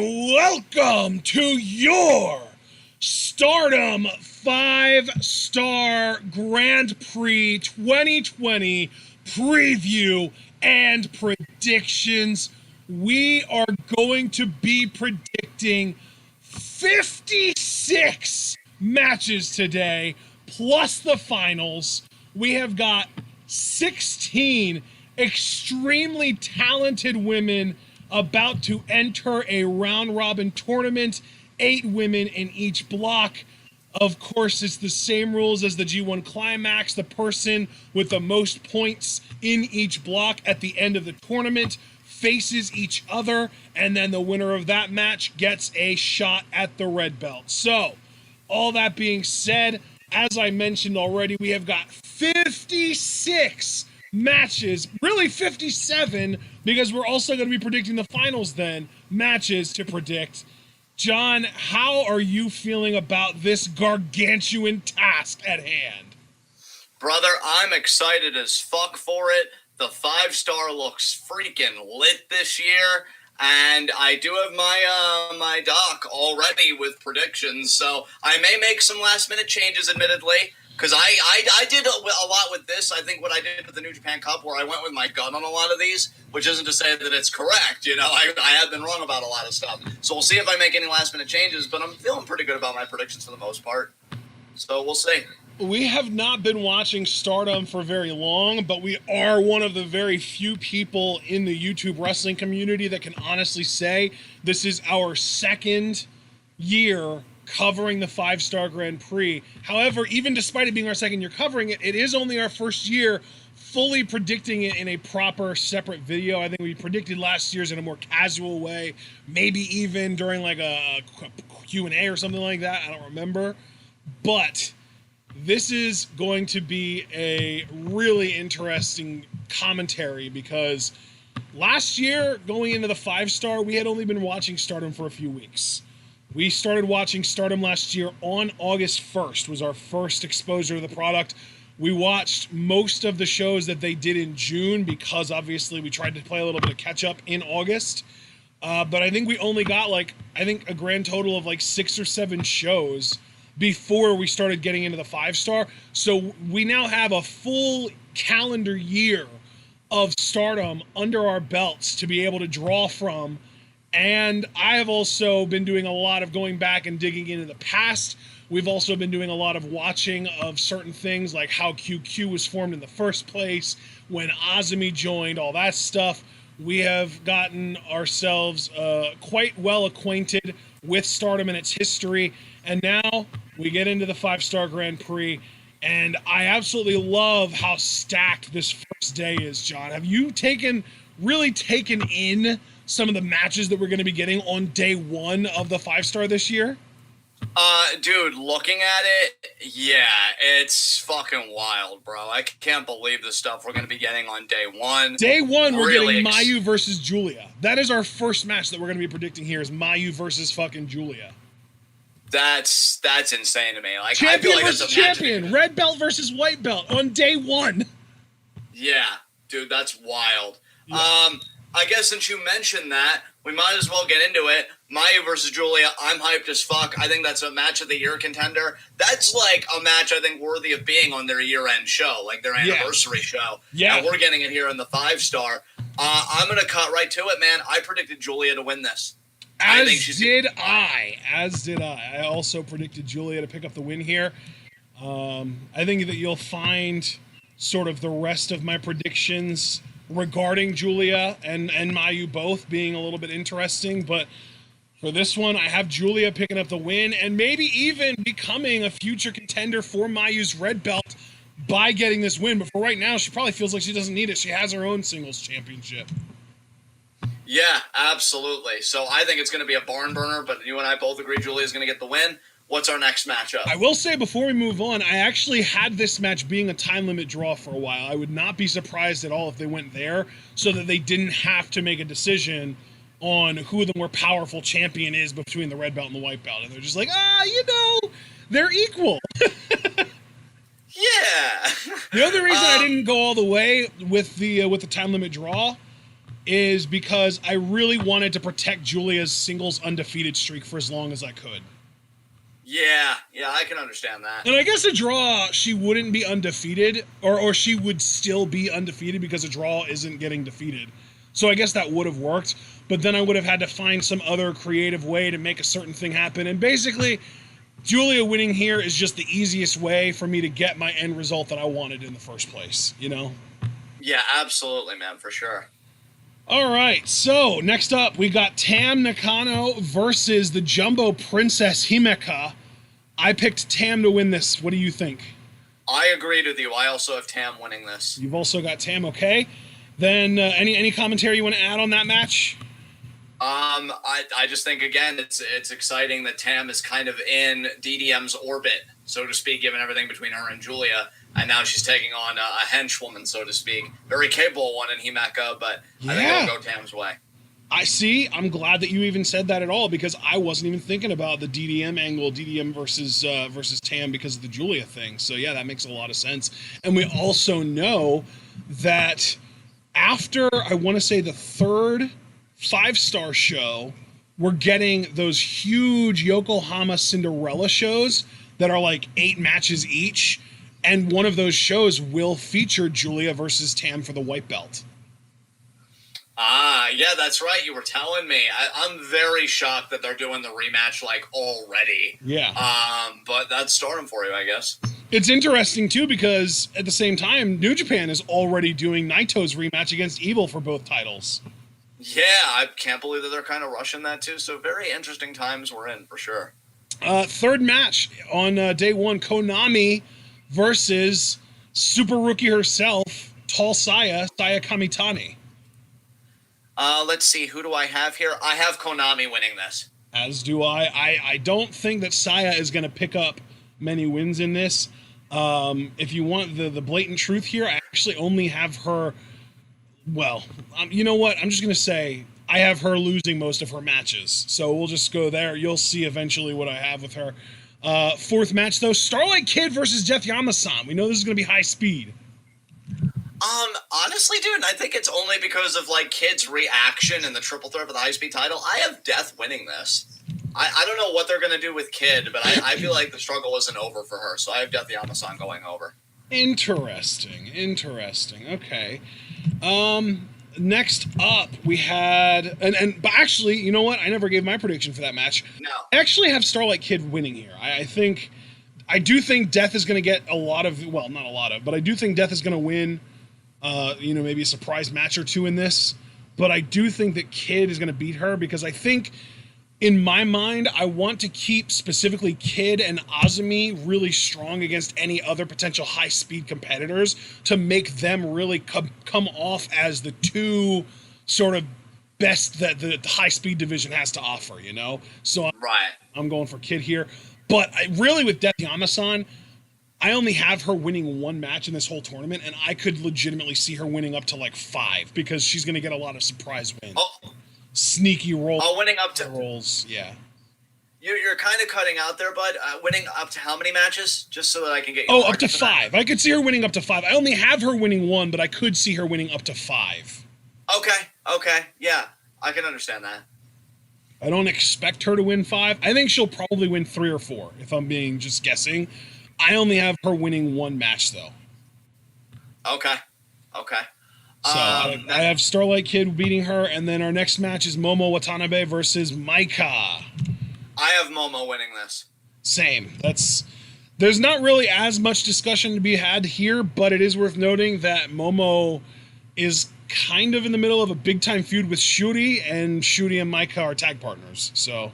Welcome to your Stardom 5-Star Grand Prix 2020 preview and predictions. We are going to be predicting 56 matches today, plus the finals. We have got 16 extremely talented women about to enter a round-robin tournament, 8 women in each block. Of course, it's the same rules as the G1 Climax. The person with the most points in each block at the end of the tournament faces each other, and then the winner of that match gets a shot at the red belt. So, all that being said, as I mentioned already, we have got 56 matches, really 57, because we're also going to be predicting the finals then, matches to predict. John, how are you feeling about this gargantuan task at hand? Brother, I'm excited as fuck for it. The 5-star looks freaking lit this year, and I do have my doc already with predictions, so I may make some last-minute changes, admittedly. Because I did a lot with this. I think what I did with the New Japan Cup, where I went with my gut on a lot of these, which isn't to say that it's correct. You know, I have been wrong about a lot of stuff. So we'll see if I make any last-minute changes, but I'm feeling pretty good about my predictions for the most part. So we'll see. We have not been watching Stardom for very long, but we are one of the very few people in the YouTube wrestling community that can honestly say this is our second year covering the 5-Star Grand Prix. However, even despite it being our second year covering it, it is only our first year fully predicting it in a proper separate video. I think we predicted last year's in a more casual way, maybe even during like a Q&A or something like that. I don't remember. But this is going to be a really interesting commentary because last year, going into the 5-Star, we had only been watching Stardom for a few weeks. We started watching Stardom last year on August 1st, was our first exposure to the product. We watched most of the shows that they did in June because obviously we tried to play a little bit of catch up in August. But I think we only got a grand total of 6 or 7 shows before we started getting into the 5-Star. So we now have a full calendar year of Stardom under our belts to be able to draw from. And I have also been doing a lot of going back and digging into the past. We've also been doing a lot of watching of certain things like how QQ was formed in the first place, when Ozimi joined, all that stuff. We have gotten ourselves quite well acquainted with Stardom and its history. And now we get into the 5-Star Grand Prix. And I absolutely love how stacked this first day is, John. Have you really taken in some of the matches that we're going to be getting on day one of the 5-Star this year? Dude, looking at it, yeah, it's fucking wild, bro. I can't believe the stuff we're going to be getting on day one. Day one, we're getting Mayu versus Julia. That is our first match that we're going to be predicting here, is Mayu versus fucking Julia. That's insane to me. Champion I feel versus champion, red belt versus white belt on day one. Yeah, dude, that's wild. Yeah. I guess since you mentioned that, we might as well get into it. Mayu versus Julia, I'm hyped as fuck. I think that's a match of the year contender. That's a match I think worthy of being on their year-end show, their anniversary show. Yeah. And we're getting it here in the 5-Star. I'm going to cut right to it, man. I predicted Julia to win this. As did I. I also predicted Julia to pick up the win here. I think that you'll find sort of the rest of my predictions regarding Julia and Mayu both being a little bit interesting, but for this one, I have Julia picking up the win and maybe even becoming a future contender for Mayu's red belt by getting this win. But for right now, she probably feels like she doesn't need it. She has her own singles championship. Yeah, absolutely. So I think it's going to be a barn burner, but you and I both agree Julia's going to get the win. What's our next matchup? I will say before we move on, I actually had this match being a time limit draw for a while. I would not be surprised at all if they went there so that they didn't have to make a decision on who the more powerful champion is between the red belt and the white belt. And they're just they're equal. Yeah. The other reason I didn't go all the way with the time limit draw is because I really wanted to protect Julia's singles undefeated streak for as long as I could. Yeah, I can understand that. And I guess a draw, she wouldn't be undefeated, or she would still be undefeated because a draw isn't getting defeated. So I guess that would have worked, but then I would have had to find some other creative way to make a certain thing happen. And basically, Julia winning here is just the easiest way for me to get my end result that I wanted in the first place, you know? Yeah, absolutely, man, for sure. All right, so next up, we got Tam Nakano versus the Jumbo Princess Himeka. I picked Tam to win this. What do you think? I agreed with you. I also have Tam winning this. You've also got Tam, okay. Then any commentary you want to add on that match? I just think, again, it's exciting that Tam is kind of in DDM's orbit, so to speak, given everything between her and Julia. And now she's taking on a henchwoman, so to speak. Very capable one in Himeka, but yeah. I think it'll go Tam's way. I see. I'm glad that you even said that at all, because I wasn't even thinking about the DDM angle, DDM versus Tam, because of the Julia thing. So yeah, that makes a lot of sense. And we also know that after, I want to say, the third 5-star show, we're getting those huge Yokohama Cinderella shows that are like 8 matches each. And one of those shows will feature Julia versus Tam for the white belt. Yeah, that's right. You were telling me. I'm very shocked that they're doing the rematch like already. Yeah. But that's Stardom for you, I guess. It's interesting too because at the same time, New Japan is already doing Naito's rematch against Evil for both titles. Yeah, I can't believe that they're kind of rushing that too. So very interesting times we're in for sure. Third match on day one, Konami versus Super Rookie herself, Tall Sayakamitani. Let's see, who do I have here? I have Konami winning this. As do I. I don't think that Saya is going to pick up many wins in this. If you want the blatant truth here, I actually only have her... Well, you know what? I'm just going to say I have her losing most of her matches. So we'll just go there. You'll see eventually what I have with her. Fourth match, though, Starlight Kid versus Death Yamasan. We know this is going to be high speed. Honestly, dude, I think it's only because of, like, Kid's reaction in the triple threat for the high-speed title. I have Death winning this. I don't know what they're going to do with Kid, but I feel like the struggle isn't over for her, so I have Death Yamasan going over. Interesting. Okay. Next up, we had... But actually, you know what? I never gave my prediction for that match. No. I actually have Starlight Kid winning here. I do think Death is going to get a lot of... Well, not a lot of, but I do think Death is going to win... maybe a surprise match or two in this, but I do think that Kid is going to beat her because I think, in my mind, I want to keep specifically Kid and Ozumi really strong against any other potential high-speed competitors to make them really come off as the two sort of best that the high-speed division has to offer, you know? So I'm going for Kid here. But really with Death Yamasan, I only have her winning one match in this whole tournament, and I could legitimately see her winning up to like 5 because she's going to get a lot of surprise wins. Oh. Sneaky rolls. Oh, winning up to rolls, yeah. You're kind of cutting out there, bud. Winning up to how many matches? Just so that I can get you. Oh, up to 5. I could see her winning up to 5. I only have her winning 1, but I could see her winning up to 5. Okay. Yeah, I can understand that. I don't expect her to win 5. I think she'll probably win 3 or 4, if I'm being just guessing. I only have her winning 1 match, though. Okay. So I have Starlight Kid beating her, and then our next match is Momo Watanabe versus Micah. I have Momo winning this. Same. There's not really as much discussion to be had here, but it is worth noting that Momo is kind of in the middle of a big-time feud with Shooty, and Shooty and Micah are tag partners, so...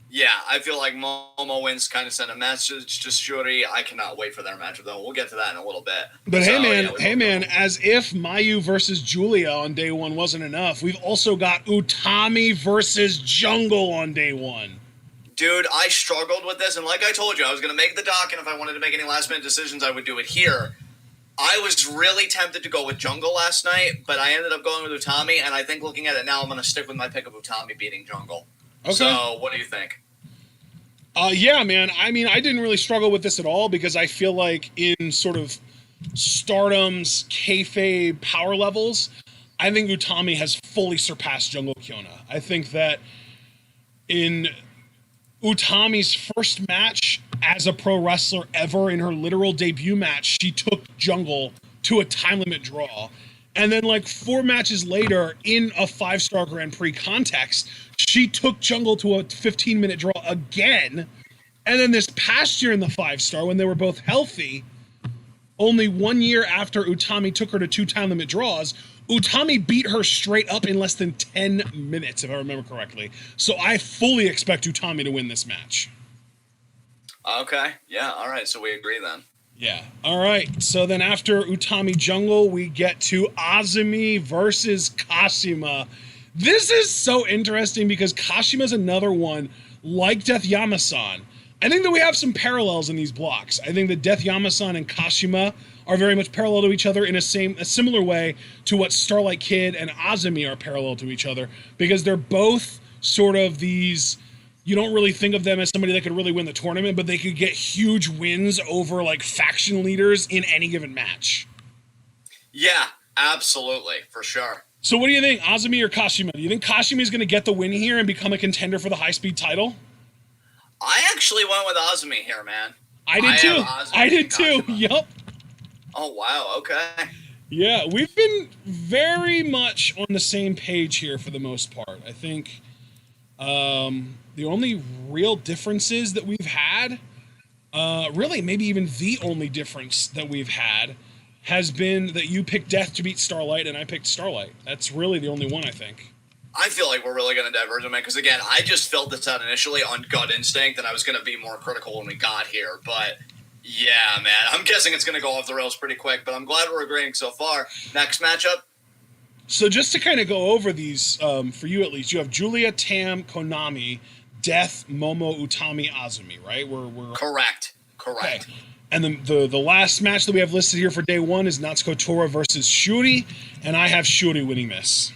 Yeah, I feel like Momo wins kind of sent a message to Shiori. I cannot wait for their match, though. We'll get to that in a little bit. But hey man, as if Mayu versus Julia on day 1 wasn't enough, we've also got Utami versus Jungle on day 1. Dude, I struggled with this, and like I told you, I was going to make the doc, and if I wanted to make any last-minute decisions, I would do it here. I was really tempted to go with Jungle last night, but I ended up going with Utami, and I think looking at it now, I'm going to stick with my pick of Utami beating Jungle. Okay. So, what do you think? Yeah, man. I mean, I didn't really struggle with this at all because I feel like in sort of Stardom's kayfabe power levels, I think Utami has fully surpassed Jungle Kyona. I think that in Utami's first match as a pro wrestler ever, in her literal debut match, she took Jungle to a time limit draw. And then like 4 matches later, in a 5-star Grand Prix context, she took Jungle to a 15-minute draw again. And then this past year in the 5-star, when they were both healthy, only 1 year after Utami took her to 2 time limit draws, Utami beat her straight up in less than 10 minutes, if I remember correctly. So I fully expect Utami to win this match. Okay. Yeah. All right. So we agree then. Yeah. All right. So then after Utami Jungle, we get to Ozumi versus Kasima. This is so interesting because Kashima's another one like Death Yamasan. I think that we have some parallels in these blocks. I think that Death Yamasan and Kashima are very much parallel to each other in a similar way to what Starlight Kid and Azumi are parallel to each other, because they're both sort of these, you don't really think of them as somebody that could really win the tournament, but they could get huge wins over like faction leaders in any given match. Yeah, absolutely, for sure. So what do you think, Azumi or Kashima? Do you think Kashima is going to get the win here and become a contender for the high-speed title? I actually went with Ozumi here, man. I did too. I did too. Yup. Oh, wow. Okay. Yeah, we've been very much on the same page here for the most part. I think the only real differences that we've had, really maybe even the only difference that we've had, has been that you picked Death to beat Starlight and I picked Starlight. That's really the only one, I think. I feel like we're really going to diverge on it because, again, I just felt this out initially on gut instinct, and I was going to be more critical when we got here. But, yeah, man, I'm guessing it's going to go off the rails pretty quick, but I'm glad we're agreeing so far. Next matchup? So just to kind of go over these, for you at least, you have Julia, Tam, Konami, Death, Momo, Utami, Azumi, right? We're Correct. Okay. And then the last match that we have listed here for day one is Natsuko Torah versus Shooty, and I have Shooty winning this.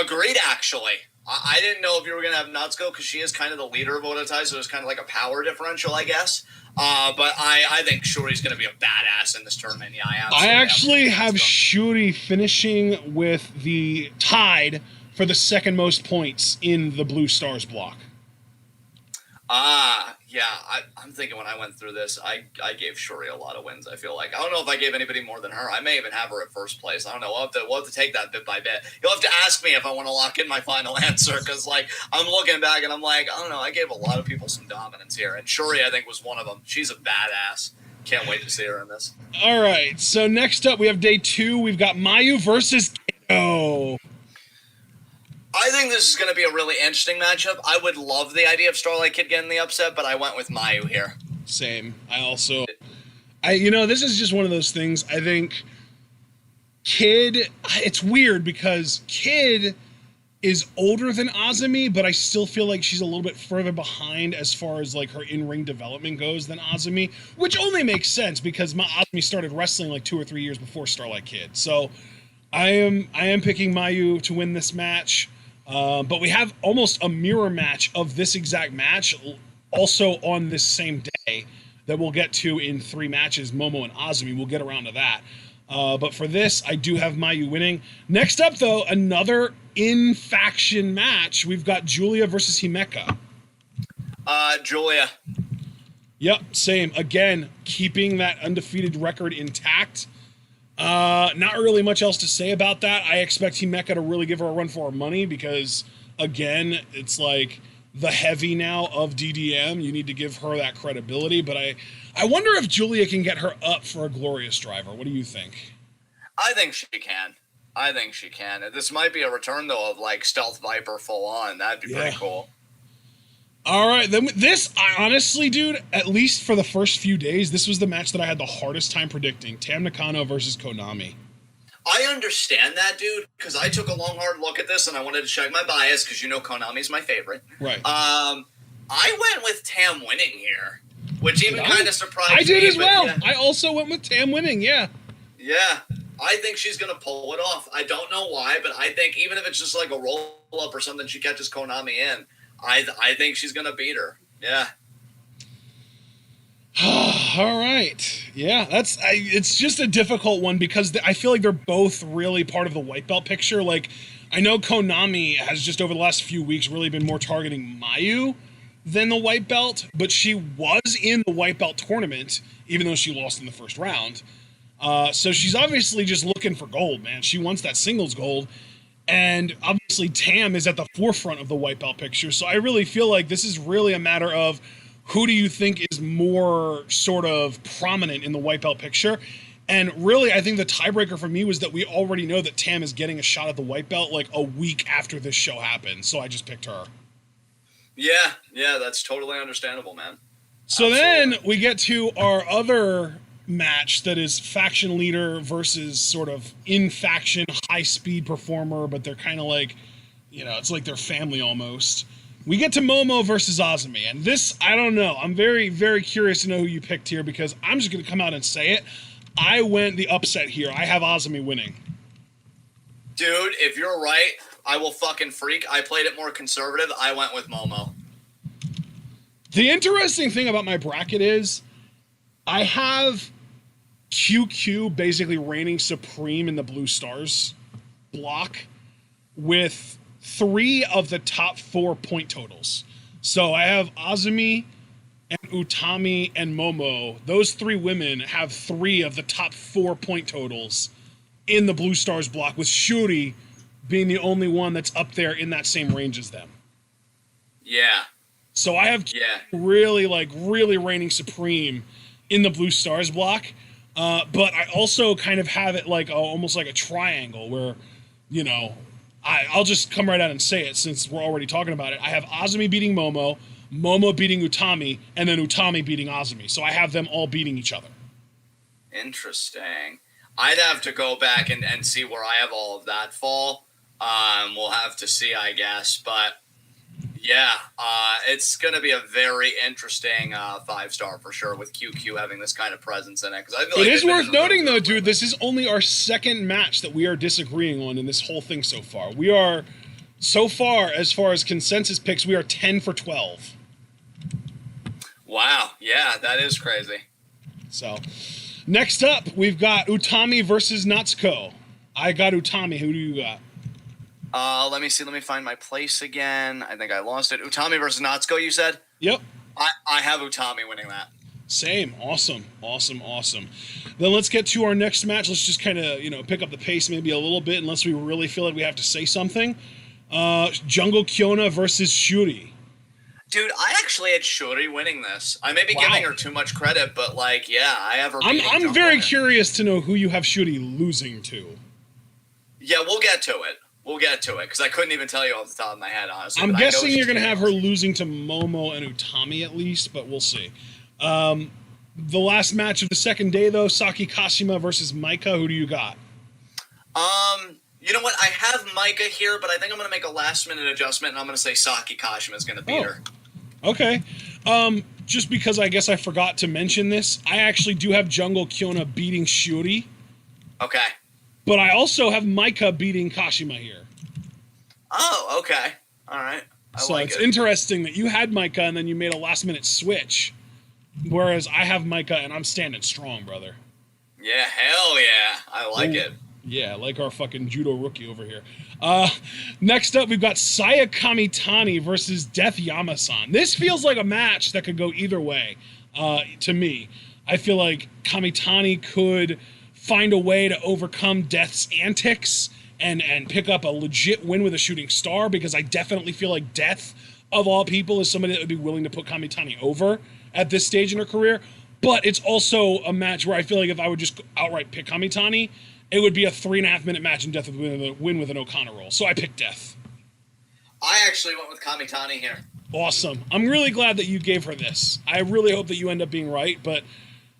Agreed, actually. I didn't know if you were going to have Natsuko because she is kind of the leader of Odatai, so there's kind of like a power differential, I guess. But I think Shuri's going to be a badass in this tournament. Yeah, I actually have Shooty finishing with the tied for the second most points in the Blue Stars block. Yeah, I'm thinking when I went through this, I gave Shiori a lot of wins, I feel like. I don't know if I gave anybody more than her. I may even have her at first place. I don't know. We'll have to take that bit by bit. You'll have to ask me if I want to lock in my final answer, because, like, I'm looking back and I'm like, I don't know, I gave a lot of people some dominance here, and Shiori, I think, was one of them. She's a badass. Can't wait to see her in this. All right, so next up, we have day two. We've got Mayu versus Kiddo. I think this is going to be a really interesting matchup. I would love the idea of Starlight Kid getting the upset, but I went with Mayu here. Same. This is just one of those things. I think Kid, it's weird because Kid is older than Ozami, but I still feel like she's a little bit further behind as far as like her in-ring development goes than Ozami, which only makes sense because Ozami started wrestling like 2 or 3 years before Starlight Kid. So I am picking Mayu to win this match. But we have almost a mirror match of this exact match also on this same day that we'll get to in 3 matches, Momo and Azumi. We'll get around to that. But for this, I do have Mayu winning. Next up, though, another in-faction match. We've got Julia versus Himeka. Julia. Yep, same. Again, keeping that undefeated record intact. Not really much else to say about that. I expect Himeka to really give her a run for her money because, again, it's like the heavy now of DDM. You need to give her that credibility. But I wonder if Julia can get her up for a glorious driver. What do you think? I think she can. This might be a return, though, of like Stealth Viper full on. That'd be pretty cool. All right, then this, honestly, dude, at least for the first few days, this was the match that I had the hardest time predicting. Tam Nakano versus Konami. I understand that, dude, because I took a long, hard look at this, and I wanted to check my bias, because you know Konami's my favorite. Right. I went with Tam winning here, which even kind of surprised me. I did as well. Yeah. I also went with Tam winning, yeah. Yeah. I think she's going to pull it off. I don't know why, but I think even if it's just like a roll-up or something, she catches Konami in. I think she's going to beat her. Yeah. All right. Yeah, it's just a difficult one because I feel like they're both really part of the white belt picture. Like, I know Konami has just over the last few weeks really been more targeting Mayu than the white belt, but she was in the white belt tournament, even though she lost in the first round. So she's obviously just looking for gold, man. She wants that singles gold. And obviously Tam is at the forefront of the white belt picture. So I really feel like this is really a matter of who do you think is more sort of prominent in the white belt picture? And really, I think the tiebreaker for me was that we already know that Tam is getting a shot at the white belt like a week after this show happened. So I just picked her. Yeah, that's totally understandable, man. So Absolutely. Then we get to our other match that is faction leader versus sort of in faction high speed performer, but they're kind of like, it's like their family almost. We get to Momo versus Ozumi, and this, I don't know. I'm very, very curious to know who you picked here because I'm just going to come out and say it. I went the upset here. I have Ozumi winning. Dude, if you're right, I will fucking freak. I played it more conservative. I went with Momo. The interesting thing about my bracket is I have QQ basically reigning supreme in the Blue Stars block with 3 of the top 4 point totals. So I have Azumi and Utami and Momo. Those 3 women have 3 of the top 4 point totals in the Blue Stars block, with Shooty being the only one that's up there in that same range as them. Yeah. So I have really reigning supreme in the Blue Stars block. But I also kind of have it like almost like a triangle where, I'll just come right out and say it since we're already talking about it. I have Azumi beating Momo, Momo beating Utami, and then Utami beating Azumi. So I have them all beating each other. Interesting. I'd have to go back and see where I have all of that fall. We'll have to see, I guess. But, yeah, it's going to be a very interesting 5-star for sure with QQ having this kind of presence in it. Cause I feel it is worth noting, though, dude, this is only our second match that we are disagreeing on in this whole thing so far. We are, so far as consensus picks, we are 10 for 12. Wow. Yeah, that is crazy. So, next up, we've got Utami versus Natsuko. I got Utami. Who do you got? Let me see. Let me find my place again. I think I lost it. Utami versus Natsuko, you said? Yep. I have Utami winning that. Same. Awesome. Then let's get to our next match. Let's just kind of, pick up the pace maybe a little bit unless we really feel like we have to say something. Jungle Kyona versus Shooty. Dude, I actually had Shiori winning this. I may be giving her too much credit, but I have her. I'm very curious to know who you have Shooty losing to. Yeah, we'll get to it because I couldn't even tell you off the top of my head, honestly. I'm guessing you're going to have her losing to Momo and Utami at least, but we'll see. The last match of the second day, though, Sakikashima versus Micah. Who do you got? You know what? I have Micah here, but I think I'm going to make a last-minute adjustment, and I'm going to say Sakikashima is going to beat her. Okay. Just because I guess I forgot to mention this, I actually do have Jungle Kyona beating Shooty. Okay. But I also have Micah beating Kashima here. Oh, okay. All right. So it's interesting that you had Micah and then you made a last-minute switch, whereas I have Micah and I'm standing strong, brother. Yeah, hell yeah. I like it. Yeah, like our fucking judo rookie over here. Next up, we've got Sayakamitani versus Death Yamasan. This feels like a match that could go either way, to me. I feel like Kamitani could find a way to overcome Death's antics and pick up a legit win with a shooting star, because I definitely feel like Death, of all people, is somebody that would be willing to put Kamitani over at this stage in her career. But it's also a match where I feel like if I would just outright pick Kamitani, it would be a 3.5-minute match and Death would win with an O'Connor roll. So I picked Death. I actually went with Kamitani here. Awesome. I'm really glad that you gave her this. I really hope that you end up being right, but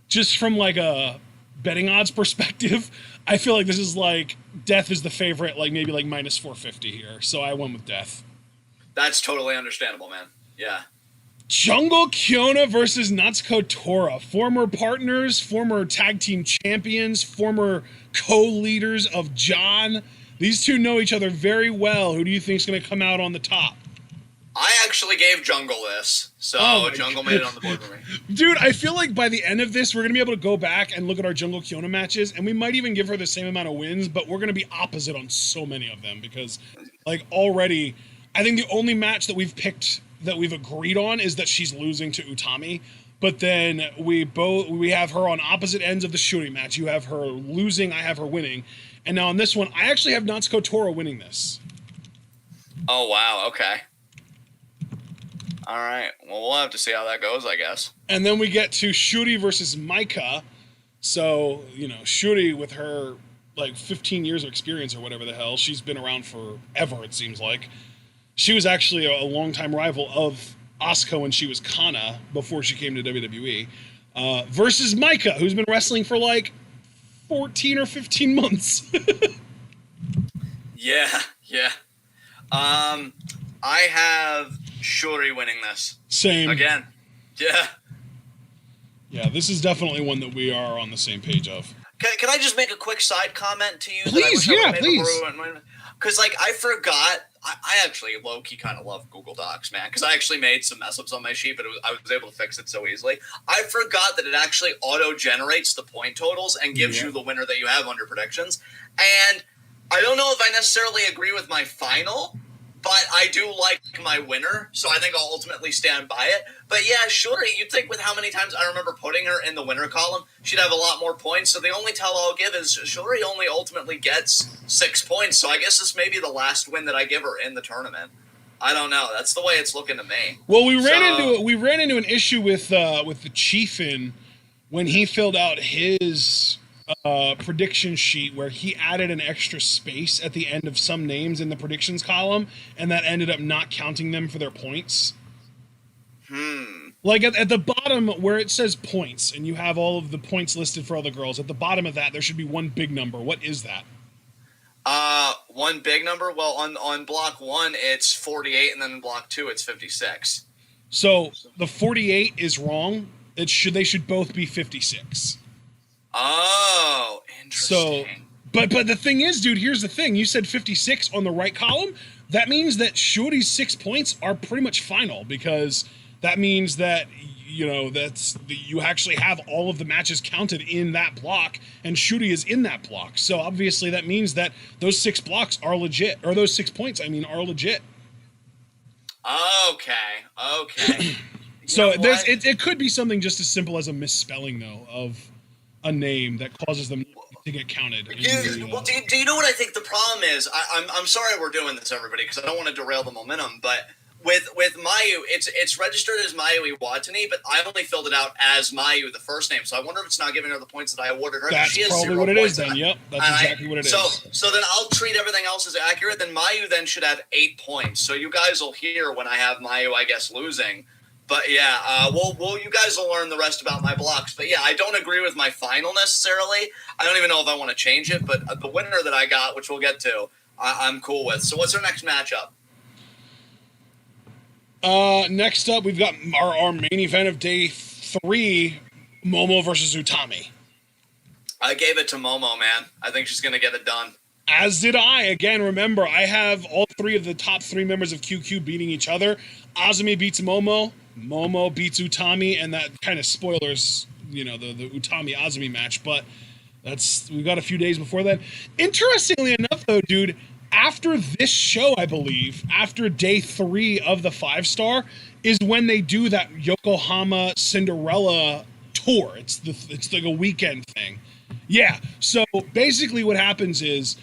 just from like a betting odds perspective, I feel like this is like Death is the favorite, like maybe like minus 450 here. So I went with Death. That's totally understandable, man. Yeah. Jungle Kyona versus Natsuko Torah. Former partners, former tag team champions, former co-leaders of John. These two know each other very well. Who do you think is going to come out on the top? I actually gave Jungle this, so Jungle made it on the board for me. Dude, I feel like by the end of this, we're going to be able to go back and look at our Jungle Kyona matches, and we might even give her the same amount of wins, but we're going to be opposite on so many of them, because, like, already, I think the only match that we've picked, that we've agreed on, is that she's losing to Utami, but then we have her on opposite ends of the Shooty match. You have her losing, I have her winning, and now on this one, I actually have Natsuko Torah winning this. Oh, wow, okay. All right. Well, we'll have to see how that goes, I guess. And then we get to Shooty versus Micah. So, you know, Shooty with her, like, 15 years of experience or whatever the hell. She's been around forever, it seems like. She was actually a longtime rival of Asuka when she was Kana before she came to WWE. Versus Micah, who's been wrestling for, like, 14 or 15 months. Yeah. I have Shiori winning this. Same. Again. Yeah. Yeah, this is definitely one that we are on the same page of. Can I just make a quick side comment to you? Please, please. Because, like, I forgot. I actually low-key kind of love Google Docs, man, because I actually made some mess-ups on my sheet, but I was able to fix it so easily. I forgot that it actually auto-generates the point totals and gives you the winner that you have under predictions. And I don't know if I necessarily agree with my final, but I do like my winner, so I think I'll ultimately stand by it. But yeah, sure, you'd think with how many times I remember putting her in the winner column, she'd have a lot more points. So the only tell I'll give is Shiori only ultimately gets 6 points. So I guess this may be the last win that I give her in the tournament. I don't know. That's the way it's looking to me. Well, we ran into an issue with the Chiefin when he filled out his prediction sheet, where he added an extra space at the end of some names in the predictions column, and that ended up not counting them for their points. Like at the bottom where it says points, and you have all of the points listed for all the girls, at the bottom of that there should be one big number. What is that? One big number? Well, on block 1 it's 48, and then in block 2 it's 56. So the 48 is wrong. They should both be 56. Oh, interesting. So, but the thing is, dude, here's the thing. You said 56 on the right column. That means that Shooty's 6 points are pretty much final, because that means that, you know, you actually have all of the matches counted in that block, and Shooty is in that block. So obviously that means that those 6 blocks are legit, or those 6 points, are legit. Okay. So it could be something just as simple as a misspelling, though, of a name that causes them to get counted. Do you know what I think the problem is? I'm sorry we're doing this, everybody, because I don't want to derail the momentum, but with Mayu, it's registered as Mayu Iwatsuni, but I only filled it out as Mayu, the first name, so I wonder if it's not giving her the points that I awarded her. That's probably what it is then, yep. That's exactly what it is. So then I'll treat everything else as accurate, then Mayu then should have 8 points. So you guys will hear when I have Mayu, I guess, losing. But yeah, you guys will learn the rest about my blocks. But yeah, I don't agree with my final necessarily. I don't even know if I want to change it. But the winner that I got, which we'll get to, I'm cool with. So what's our next matchup? Next up, we've got our main event of day 3, Momo versus Utami. I gave it to Momo, man. I think she's going to get it done. As did I. Again, remember, I have all 3 of the top 3 members of QQ beating each other. Azumi beats Momo. Momo beats Utami, and that kind of spoilers, you know, the Utami Azumi match, but we've got a few days before that. Interestingly enough, though, dude, after this show, I believe, after day 3 of the 5-star, is when they do that Yokohama Cinderella tour. It's like a weekend thing. Yeah, so basically what happens is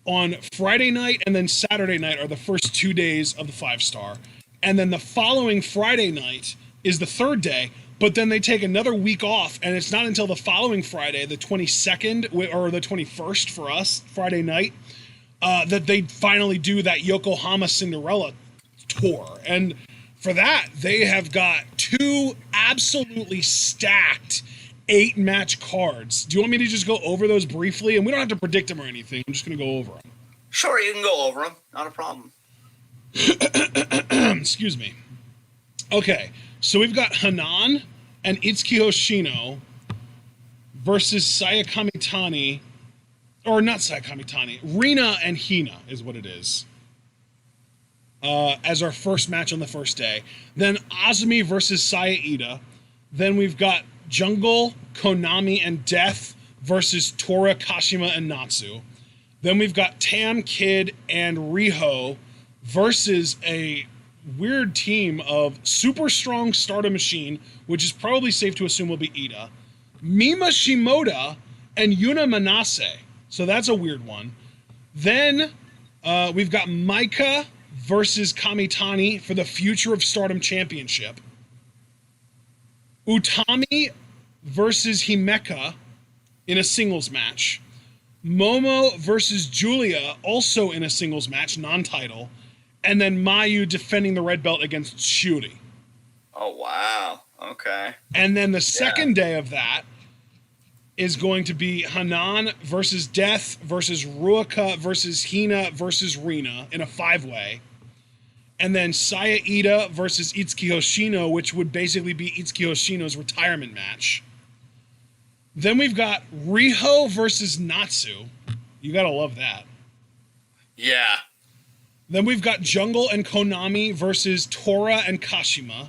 on Friday night and then Saturday night are the first 2 days of the 5-star. And then the following Friday night is the 3rd day, but then they take another week off, and it's not until the following Friday, the 22nd, or the 21st for us, Friday night, that they finally do that Yokohama Cinderella tour. And for that, they have got 2 absolutely stacked 8-match cards. Do you want me to just go over those briefly? And we don't have to predict them or anything. I'm just going to go over them. Sure, you can go over them. Not a problem. Excuse me. Okay, so we've got Hanan and Itsuki Hoshino versus Sayakamitani, or not Sayakamitani, Rina and Hina is what it is. as our first match on the first day. Then Ozumi versus Saya Ida. Then we've got Jungle, Konami, and Death versus Torah, Kashima, and Natsu. Then we've got Tam, Kid, and Riho versus a weird team of super strong Stardom Machine, which is probably safe to assume will be Ida, Mima Shimoda, and Yuna Manase. So that's a weird one. Then we've got Micah versus Kamitani for the Future of Stardom Championship. Utami versus Himeka in a singles match. Momo versus Julia, also in a singles match, non-title. And then Mayu defending the red belt against Shooty. Oh, wow. Okay. And then the second day of that is going to be Hanan versus Death versus Ruaka versus Hina versus Rina in a 5-way. And then Saya Ida versus Itsuki Hoshino, which would basically be Itsuki Hoshino's retirement match. Then we've got Riho versus Natsu. You gotta love that. Yeah. Then we've got Jungle and Konami versus Torah and Kashima.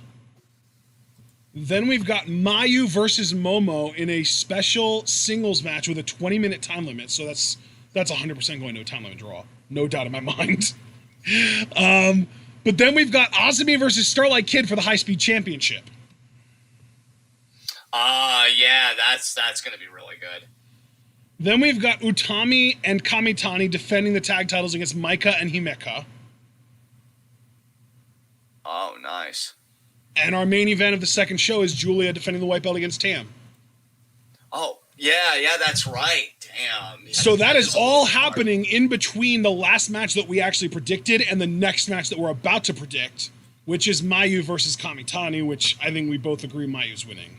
Then we've got Mayu versus Momo in a special singles match with a 20-minute time limit. So that's 100% going to a time limit draw. No doubt in my mind. But then we've got Ozimi versus Starlight Kid for the high-speed championship. Yeah, that's going to be really good. Then we've got Utami and Kamitani defending the tag titles against Micah and Himeka. Oh, nice. And our main event of the second show is Julia defending the white belt against Tam. Oh, yeah, that's right. Damn. Yeah, so that is all happening in between the last match that we actually predicted and the next match that we're about to predict, which is Mayu versus Kamitani, which I think we both agree Mayu's winning.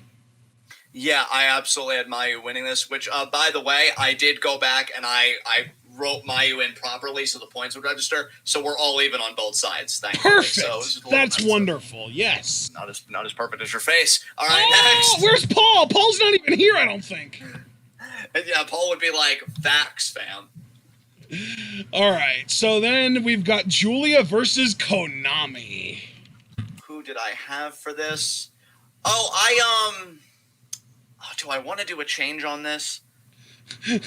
Yeah, I absolutely had Mayu winning this, which, by the way, I did go back and I wrote Mayu in properly so the points would register, so we're all even on both sides. Thankfully. Perfect. So that's wonderful. Yes. Not as perfect as your face. All right, next. Where's Paul? Paul's not even here, I don't think. Yeah, Paul would be like, facts, fam. All right, so then we've got Julia versus Konami. Who did I have for this? Do I want to do a change on this? No,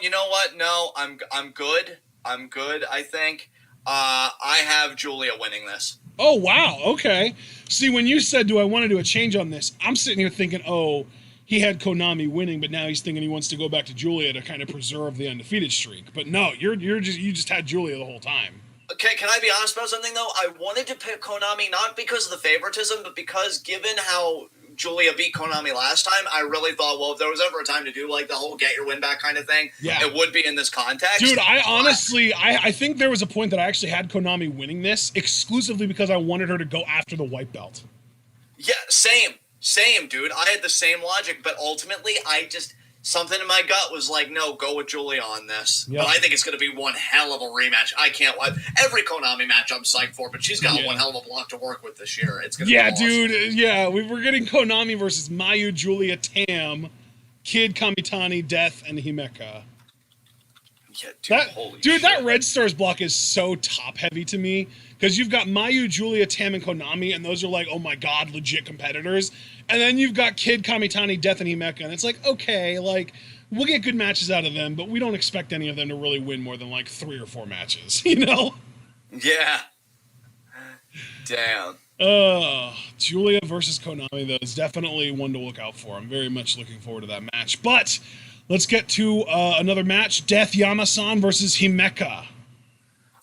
you know what? No, I'm good. I think. I have Julia winning this. Oh, wow. Okay. See, when you said, do I want to do a change on this? I'm sitting here thinking, oh, he had Konami winning, but now he's thinking he wants to go back to Julia to kind of preserve the undefeated streak. But no, you just had Julia the whole time. Okay, can I be honest about something though? I wanted to pick Konami not because of the favoritism, but because given how Julia beat Konami last time, I really thought, well, if there was ever a time to do like the whole get your win back kind of thing, it would be in this context. Dude, I think there was a point that I actually had Konami winning this exclusively because I wanted her to go after the white belt. Yeah, same, dude. I had the same logic, but ultimately, something in my gut was like, no, go with Julia on this. Yep. But I think it's going to be one hell of a rematch. I can't wait. Every Konami match I'm psyched for, but she's got one hell of a block to work with this year. It's going to be awesome. Dude. Yeah, we're getting Konami versus Mayu, Julia, Tam, Kid, Kamitani, Death, and Himeka. Yeah, dude, that Red Stars block is so top-heavy to me, because you've got Mayu, Julia, Tam, and Konami, and those are like, oh my god, legit competitors. And then you've got Kid, Kamitani, Death, and Himeka, and it's like, okay, like, we'll get good matches out of them, but we don't expect any of them to really win more than like 3 or 4 matches, you know? Yeah. Damn. Julia versus Konami, though, is definitely one to look out for. I'm very much looking forward to that match. But let's get to another match. Death Yamasan versus Himeka.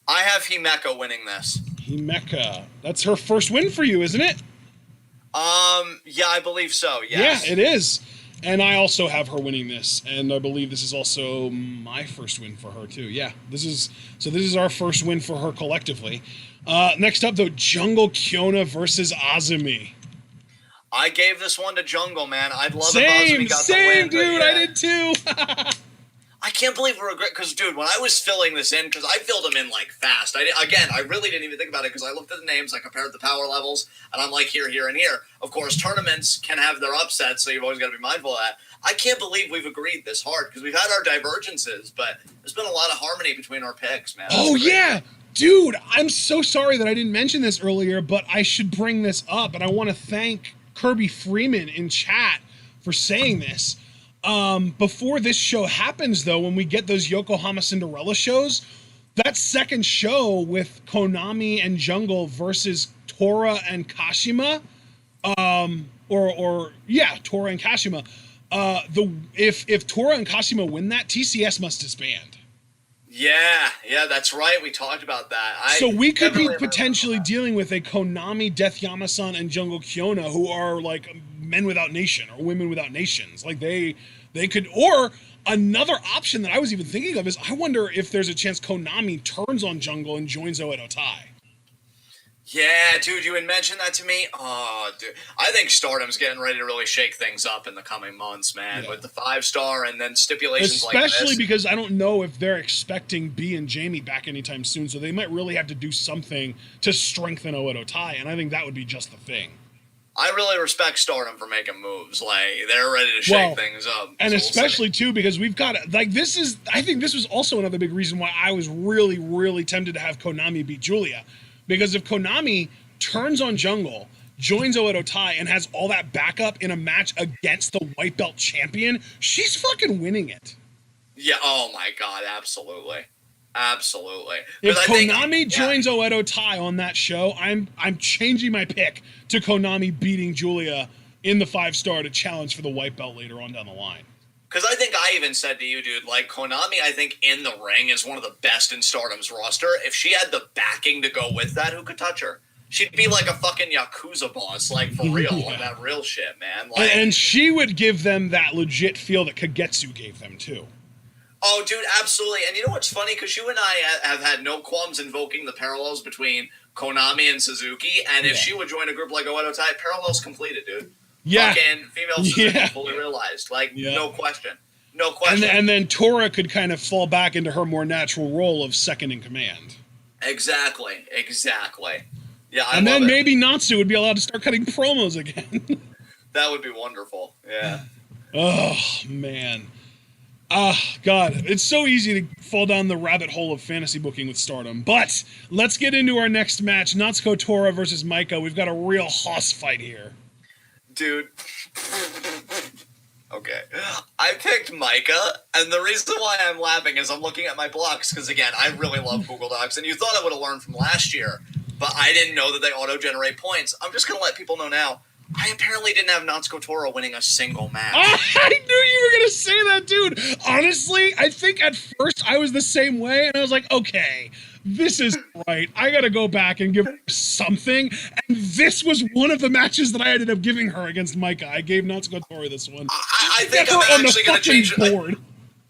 I have Himeka winning this. Himeka. That's her first win for you, isn't it? Yeah, I believe so, yes. Yeah, it is. And I also have her winning this, and I believe this is also my first win for her, too. Yeah, this is our first win for her collectively. Next up, though, Jungle Kyona versus Azumi. I gave this one to Jungle, man. I'd love if Ozumi got the win. Dude, yeah. I did too. I can't believe we're regret because, dude, when I was filling this in, because I filled them in like fast. I really didn't even think about it because I looked at the names, I compared the power levels, and I'm like here, and here. Of course, tournaments can have their upsets, so you've always got to be mindful of that. I can't believe we've agreed this hard because we've had our divergences, but there's been a lot of harmony between our picks, man. Oh yeah, Dude, I'm so sorry that I didn't mention this earlier, but I should bring this up, and I want to thank Kirby Freeman in chat for saying this. Before this show happens, though, when we get those Yokohama Cinderella shows, that second show with Konami and Jungle versus Torah and Kashima, Torah and Kashima. If Torah and Kashima win that, TCS must disband. Yeah, that's right. We talked about that. So we could be potentially dealing with a Konami, Death Yamasan, and Jungle Kyona, who are like men without nation or women without nations. Like they could, or another option that I was even thinking of is I wonder if there's a chance Konami turns on Jungle and joins Oedo Tai. Yeah, dude, you had mentioned that to me. Oh, dude. I think Stardom's getting ready to really shake things up in the coming months, man, with the 5-star and then stipulations like this. Especially because I don't know if they're expecting B and Jamie back anytime soon, so they might really have to do something to strengthen Oedo Tai, and I think that would be just the thing. I really respect Stardom for making moves. Like, they're ready to shake things up. And especially, too, because we've got, like, I think this was also another big reason why I was really, really tempted to have Konami beat Julia. Because if Konami turns on Jungle, joins Oedo Tai, and has all that backup in a match against the white belt champion, she's fucking winning it. Yeah, oh my god, absolutely. Absolutely. If Konami joins Oedo Tai on that show, I'm changing my pick to Konami beating Julia in the 5-star to challenge for the white belt later on down the line. Because I think I even said to you, dude, like, Konami, I think, in the ring is one of the best in Stardom's roster. If she had the backing to go with that, who could touch her? She'd be like a fucking Yakuza boss, like, for real, on that real shit, man. Like, and she would give them that legit feel that Kagetsu gave them, too. Oh, dude, absolutely. And you know what's funny? Because you and I have had no qualms invoking the parallels between Konami and Suzuki, and if she would join a group like Oedo Tai, parallels completed, dude. Yeah. Fucking female Suzuki fully realized. Like, no question. No question. And then Torah could kind of fall back into her more natural role of second in command. Exactly. Yeah, and then maybe Natsu would be allowed to start cutting promos again. That would be wonderful. Yeah. Oh, man. God, it's so easy to fall down the rabbit hole of fantasy booking with Stardom. But let's get into our next match, Natsuko Torah versus Micah. We've got a real hoss fight here. Dude. Okay. I picked Micah, and the reason why I'm laughing is I'm looking at my blocks, because, again, I really love Google Docs, and you thought I would have learned from last year, but I didn't know that they auto-generate points. I'm just going to let people know now. I apparently didn't have Natsuko Torah winning a single match. I knew you were going to say that, dude. Honestly, I think at first I was the same way, and I was like, okay, this is right. I got to go back and give her something. And this was one of the matches that I ended up giving her against Micah. I gave Natsuko Torah this one. I think I'm actually going to change board.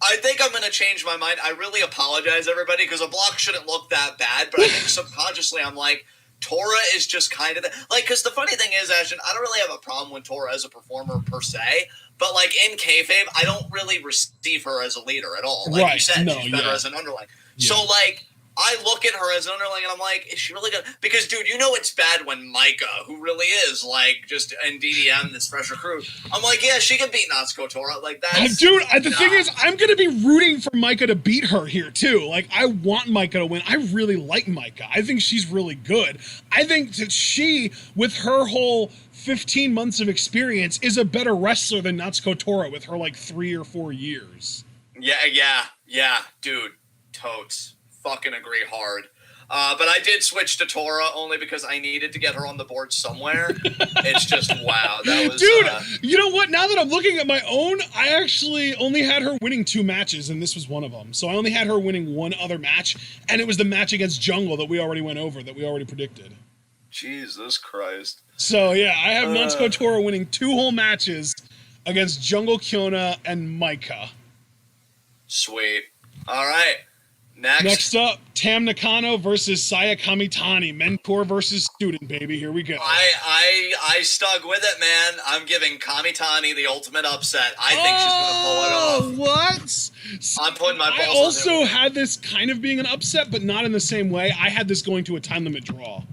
I think I'm going to change my mind. I really apologize, everybody, because a block shouldn't look that bad, but I think subconsciously I'm like, Torah is just kind of like, because the funny thing is, Ashton, I don't really have a problem with Torah as a performer per se, but like in kayfabe, I don't really receive her as a leader at all. Like you said, she's better as an underling. Yeah. So like, I look at her as an underling and I'm like, is she really good? Because, dude, you know it's bad when Micah, who really is, like, just in DDM, this fresh recruit, I'm like, yeah, she can beat Natsuko Torah. Like, that's... Dude, the thing is, I'm going to be rooting for Micah to beat her here, too. Like, I want Micah to win. I really like Micah. I think she's really good. I think that she, with her whole 15 months of experience, is a better wrestler than Natsuko Torah with her, like, 3 or 4 years. Yeah, dude. Totes. Fucking agree hard. But I did switch to Torah only because I needed to get her on the board somewhere. It's just, wow. That was, dude, you know what? Now that I'm looking at my own, I actually only had her winning 2 matches, and this was one of them. So I only had her winning 1 other match, and it was the match against Jungle that we already went over, that we already predicted. Jesus Christ. So, yeah, I have Natsuko Torah winning 2 whole matches against Jungle, Kyona, and Micah. Sweet. All right. Next up, Tam Nakano versus Sayakamitani. Mentor versus student, baby. Here we go. I stuck with it, man. I'm giving Kamitani the ultimate upset. I think she's going to pull it off. What? I'm putting my balls I also had this kind of being an upset, but not in the same way. I had this going to a time limit draw.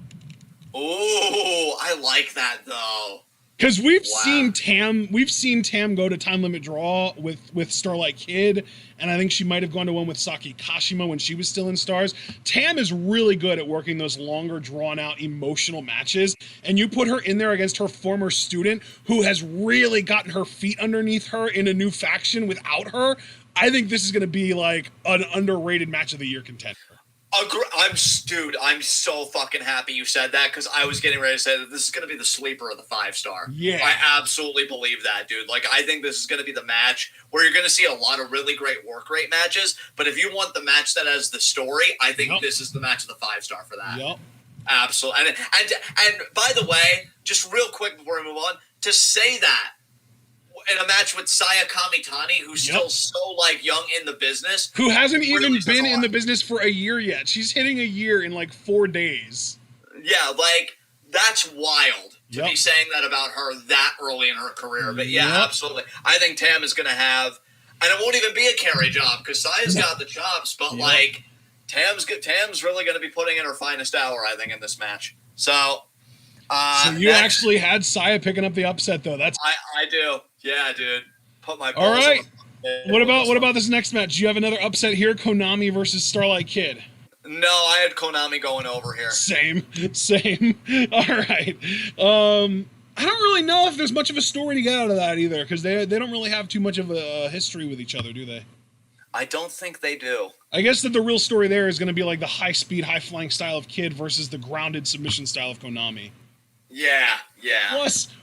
Ooh, I like that, though. Because we've seen Tam go to time limit draw with Starlight Kid, and I think she might have gone to one with Sakikashima when she was still in Stars. Tam is really good at working those longer, drawn-out, emotional matches, and you put her in there against her former student, who has really gotten her feet underneath her in a new faction without her. I think this is going to be like an underrated match of the year contender. I'm so fucking happy you said that, because I was getting ready to say that this is going to be the sleeper of the 5-star. Yeah. I absolutely believe that, dude. Like, I think this is going to be the match where you're going to see a lot of really great work rate matches, but if you want the match that has the story, I think this is the match of the 5-star for that. Yep. Absolutely. And by the way, just real quick before we move on, to say that in a match with Sayakamitani, who's still so like young in the business, who hasn't even been in the business for a year yet. She's hitting a year in like 4 days. Yeah, like that's wild to be saying that about her that early in her career. But yeah, absolutely. I think Tam is going to have, and it won't even be a carry job because Saya's got the chops, but like Tam's really going to be putting in her finest hour, I think, in this match. So you actually had Saya picking up the upset, though. That's I do. Yeah, dude. Put my balls all right. What about this next match? Do you have another upset here? Konami versus Starlight Kid. No, I had Konami going over here. Same. All right. I don't really know if there's much of a story to get out of that either, because they don't really have too much of a history with each other, do they? I don't think they do. I guess that the real story there is going to be like the high-speed, high-flying style of Kid versus the grounded submission style of Konami. Yeah.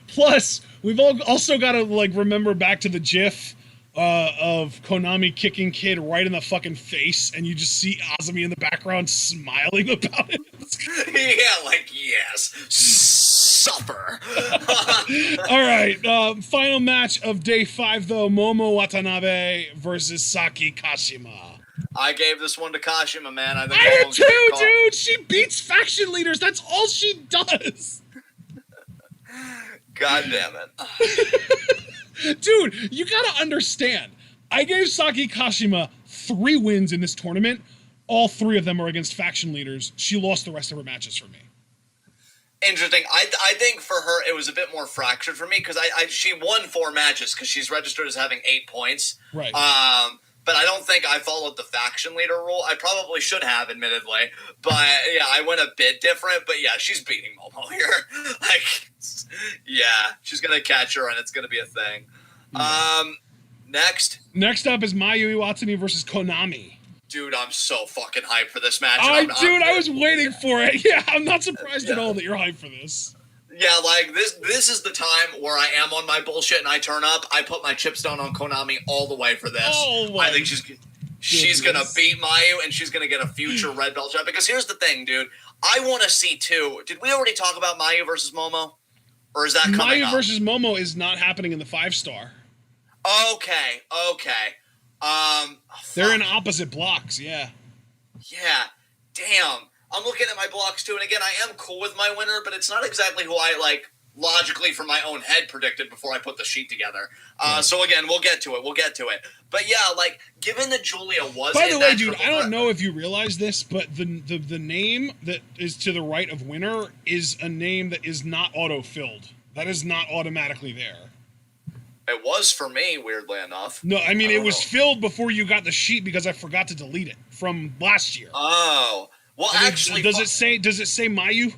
Plus, we've also got to like remember back to the GIF of Konami kicking Kid right in the fucking face, and you just see Ozumi in the background smiling about it. Yeah, like, yes, suffer. All right, final match of day 5, though. Momo Watanabe versus Sakikashima. I gave this one to Kashima, man. I did too, dude. She beats faction leaders. That's all she does. God damn it. Dude, you gotta understand. I gave Sakikashima 3 wins in this tournament. All 3 of them are against faction leaders. She lost the rest of her matches for me. Interesting. I think for her it was a bit more fractured for me because she won 4 matches because she's registered as having 8 points. Right. But I don't think I followed the faction leader rule. I probably should have, admittedly. But yeah, I went a bit different. But yeah, she's beating Momo here. Like, yeah, she's gonna catch her, and it's gonna be a thing. Next up is Mayu Iwatsuni versus Konami. Dude, I'm so fucking hyped for this match. I was waiting for it. Yeah, I'm not surprised at all that you're hyped for this. Yeah, like, this is the time where I am on my bullshit and I turn up. I put my chips down on Konami all the way for this. Oh, I think she's going to beat Mayu, and she's going to get a future red belt shot. Because here's the thing, dude. I want to see, too. Did we already talk about Mayu versus Momo? Or is that coming up? Mayu versus Momo is not happening in the 5-star. Okay. They're in opposite blocks, yeah. Yeah. Damn. I'm looking at my blocks too, and again, I am cool with my winner, but it's not exactly who I, like, logically from my own head predicted before I put the sheet together. So again, we'll get to it. But yeah, like, given that Julia was By the way, dude, I don't know if you realize this, but the name that is to the right of winner is a name that is not auto-filled. That is not automatically there. It was for me, weirdly enough. No, I mean, it was filled before you got the sheet because I forgot to delete it from last year. Oh. Well, actually, does it say Mayu?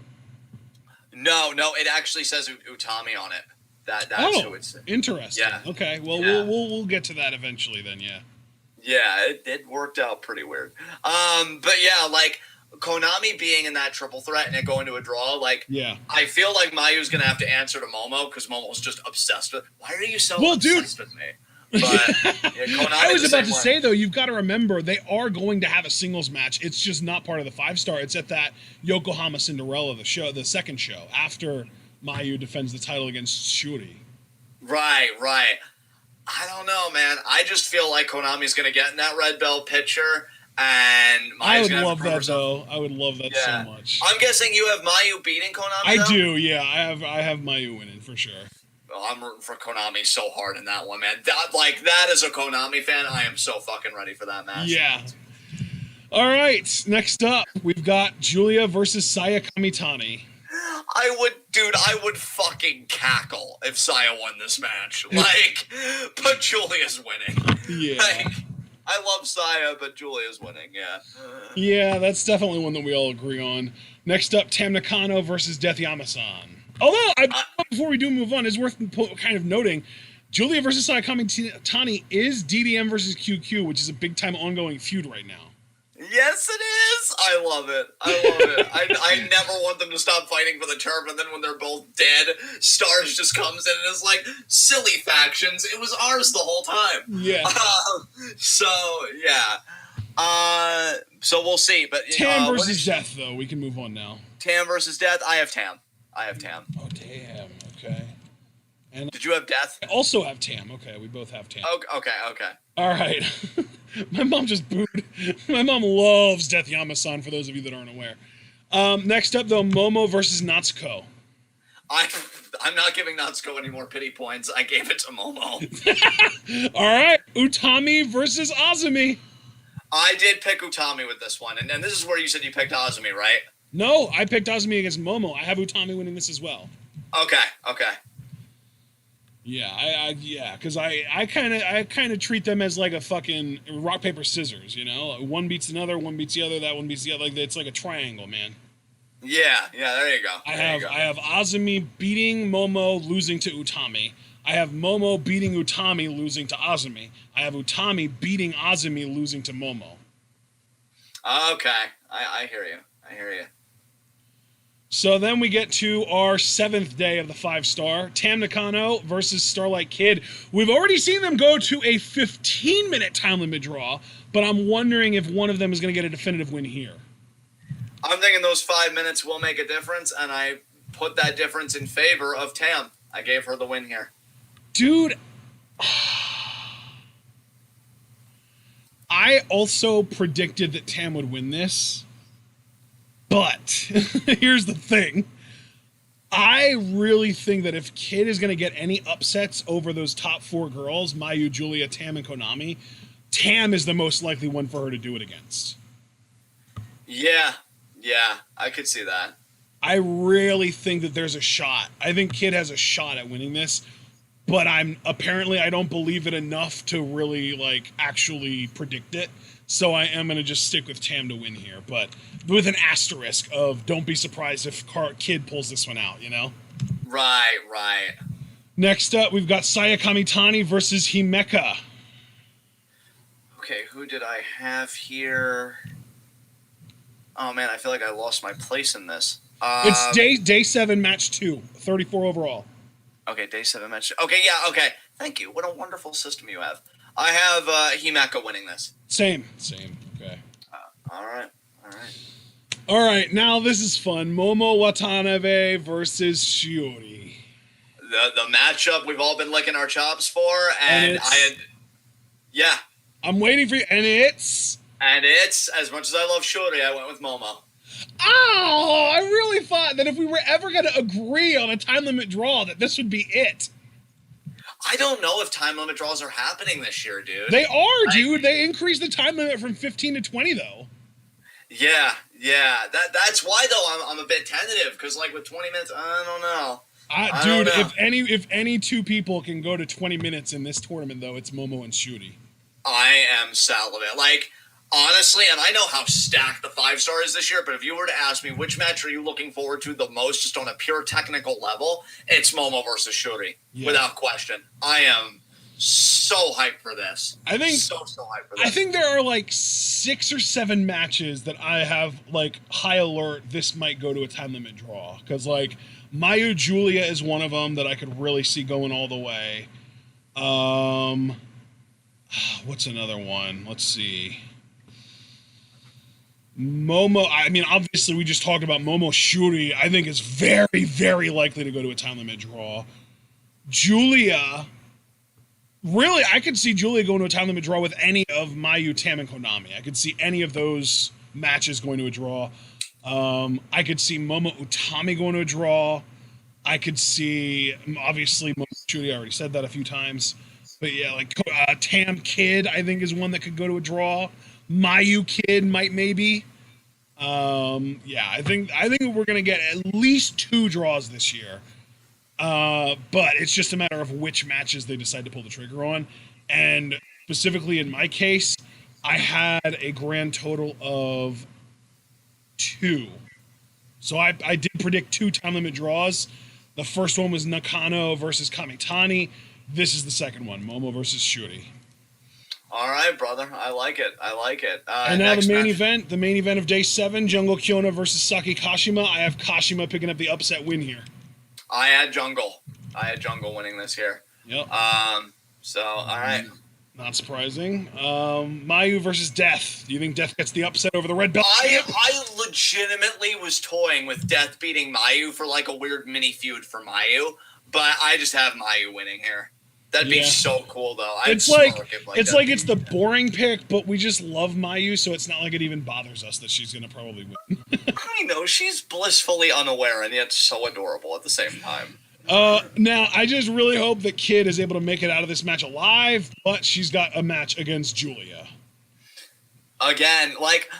No, it actually says Utami on it. That's who it's. Interesting. Yeah. Okay. Well, we'll get to that eventually then. Yeah. Yeah, it worked out pretty weird. But yeah, like Konami being in that triple threat and it going to a draw, like, I feel like Mayu's gonna have to answer to Momo because Momo's just obsessed with. Why are you so obsessed with me? But I was about to say, though, you've got to remember they are going to have a singles match. It's just not part of the 5-star. It's at that Yokohama Cinderella, the second show after Mayu defends the title against Shooty. Right. I don't know, man. I just feel like Konami's going to get in that red belt picture, and Mayu's I would love that though. I would love that so much. I'm guessing you have Mayu beating Konami. I do. Yeah, I have Mayu winning for sure. I'm rooting for Konami so hard in that one, man. That as a Konami fan, I am so fucking ready for that match. Yeah. All right, next up, we've got Julia versus Sayakamitani. I would fucking cackle if Saya won this match. Like, but Julia's winning. Yeah. Like, I love Saya, but Julia's winning, yeah. Yeah, that's definitely one that we all agree on. Next up, Tam Nakano versus Death Yamasan. Although, before we do move on, it's worth kind of noting, Julia versus Sayakamitani is DDM versus QQ, which is a big-time ongoing feud right now. Yes, it is. I love it. I never want them to stop fighting for the turf, and then when they're both dead, Stars just comes in and is like, silly factions. It was ours the whole time. Yeah. So we'll see. But Tam versus Death, though. We can move on now. Tam versus Death. I have Tam. Oh, damn. Okay. And did you have Death? I also have Tam. Okay, we both have Tam. Okay. All right. My mom just booed. My mom loves Death Yamasan, for those of you that aren't aware. Next up, though, Momo versus Natsuko. I'm not giving Natsuko any more pity points. I gave it to Momo. All right. Utami versus Ozumi. I did pick Utami with this one. And this is where you said you picked Ozumi, right? No, I picked Ozumi against Momo. I have Utami winning this as well. Okay. Yeah, because I kind of treat them as like a fucking rock paper scissors, you know. One beats another, one beats the other, that one beats the other. Like it's like a triangle, man. Yeah. There you go. I have Azumi beating Momo, losing to Utami. I have Momo beating Utami, losing to Azumi. I have Utami beating Azumi, losing to Momo. Okay, I hear you. So then we get to our 7th day of the 5-star, Tam Nakano versus Starlight Kid. We've already seen them go to a 15-minute time limit draw, but I'm wondering if one of them is going to get a definitive win here. I'm thinking those 5 minutes will make a difference, and I put that difference in favor of Tam. I gave her the win here. Dude, I also predicted that Tam would win this. But here's the thing. I really think that if Kid is going to get any upsets over those top 4 girls, Mayu, Julia, Tam, and Konami, Tam is the most likely one for her to do it against. Yeah, I could see that. I really think that there's a shot. I think Kid has a shot at winning this, but I don't believe it enough to really actually predict it. So I am going to just stick with Tam to win here, but with an asterisk of don't be surprised if Kid pulls this one out, you know? Right. Next up, we've got Sayakamitani versus Himeka. Okay, who did I have here? Oh, man, I feel like I lost my place in this. It's day 7, match 2, 34 overall. Okay, day 7, match 2. Okay, yeah, okay. Thank you. What a wonderful system you have. I have Himeka winning this. Same. Okay. All right, now this is fun. Momo Watanabe versus Shiori. The matchup we've all been licking our chops for, and I'm waiting for you, and it's as much as I love Shooti, I went with Momo. Oh, I really thought that if we were ever going to agree on a time limit draw, that this would be it. I don't know if time limit draws are happening this year, dude. They are, dude. They increased the time limit from 15 to 20, though. Yeah. That's why, though, I'm a bit tentative, because, with 20 minutes, I don't know. Dude, if any 2 people can go to 20 minutes in this tournament, though, it's Momo and Shooty. I am salivate. Honestly, and I know how stacked the 5-star is this year, but if you were to ask me which match are you looking forward to the most, just on a pure technical level, it's Momo versus Shooty, without question. I am so hyped for this. I think so hyped for this. I think there are 6 or 7 matches that I have high alert. This might go to a time limit draw because Mayu Julia is one of them that I could really see going all the way. What's another one? Let's see. Momo, obviously we just talked about Momo Shooty. I think is very, very likely to go to a time limit draw. Julia, really, I could see Julia going to a time limit draw with any of Mayu, Tam, and Konami. I could see any of those matches going to a draw. I could see Momo Utami going to a draw. I could see, obviously, Momo Shooty, I already said that a few times. But yeah, Tam Kid, I think, is one that could go to a draw. Mayu Kid maybe. Yeah, I think we're gonna get at least 2 draws this year. But it's just a matter of which matches they decide to pull the trigger on. And specifically in my case, I had a grand total of 2. So I did predict 2 time limit draws. The first one was Nakano versus Kamitani. This is the second one, Momo versus Shooty. All right, brother. I like it. And now the main event of day 7, Jungle Kyona versus Sakikashima. I have Kashima picking up the upset win here. I had Jungle winning this year. Yep. So, all right. Not surprising. Mayu versus Death. Do you think Death gets the upset over the red belt? I legitimately was toying with Death beating Mayu for like a weird mini feud for Mayu, but I just have Mayu winning here. That'd be so cool, though. It's like it's the boring pick, but we just love Mayu, so it's not like it even bothers us that she's gonna probably win. I know, she's blissfully unaware and yet so adorable at the same time. Now I just really hope that Kid is able to make it out of this match alive, but she's got a match against Julia. Again, like,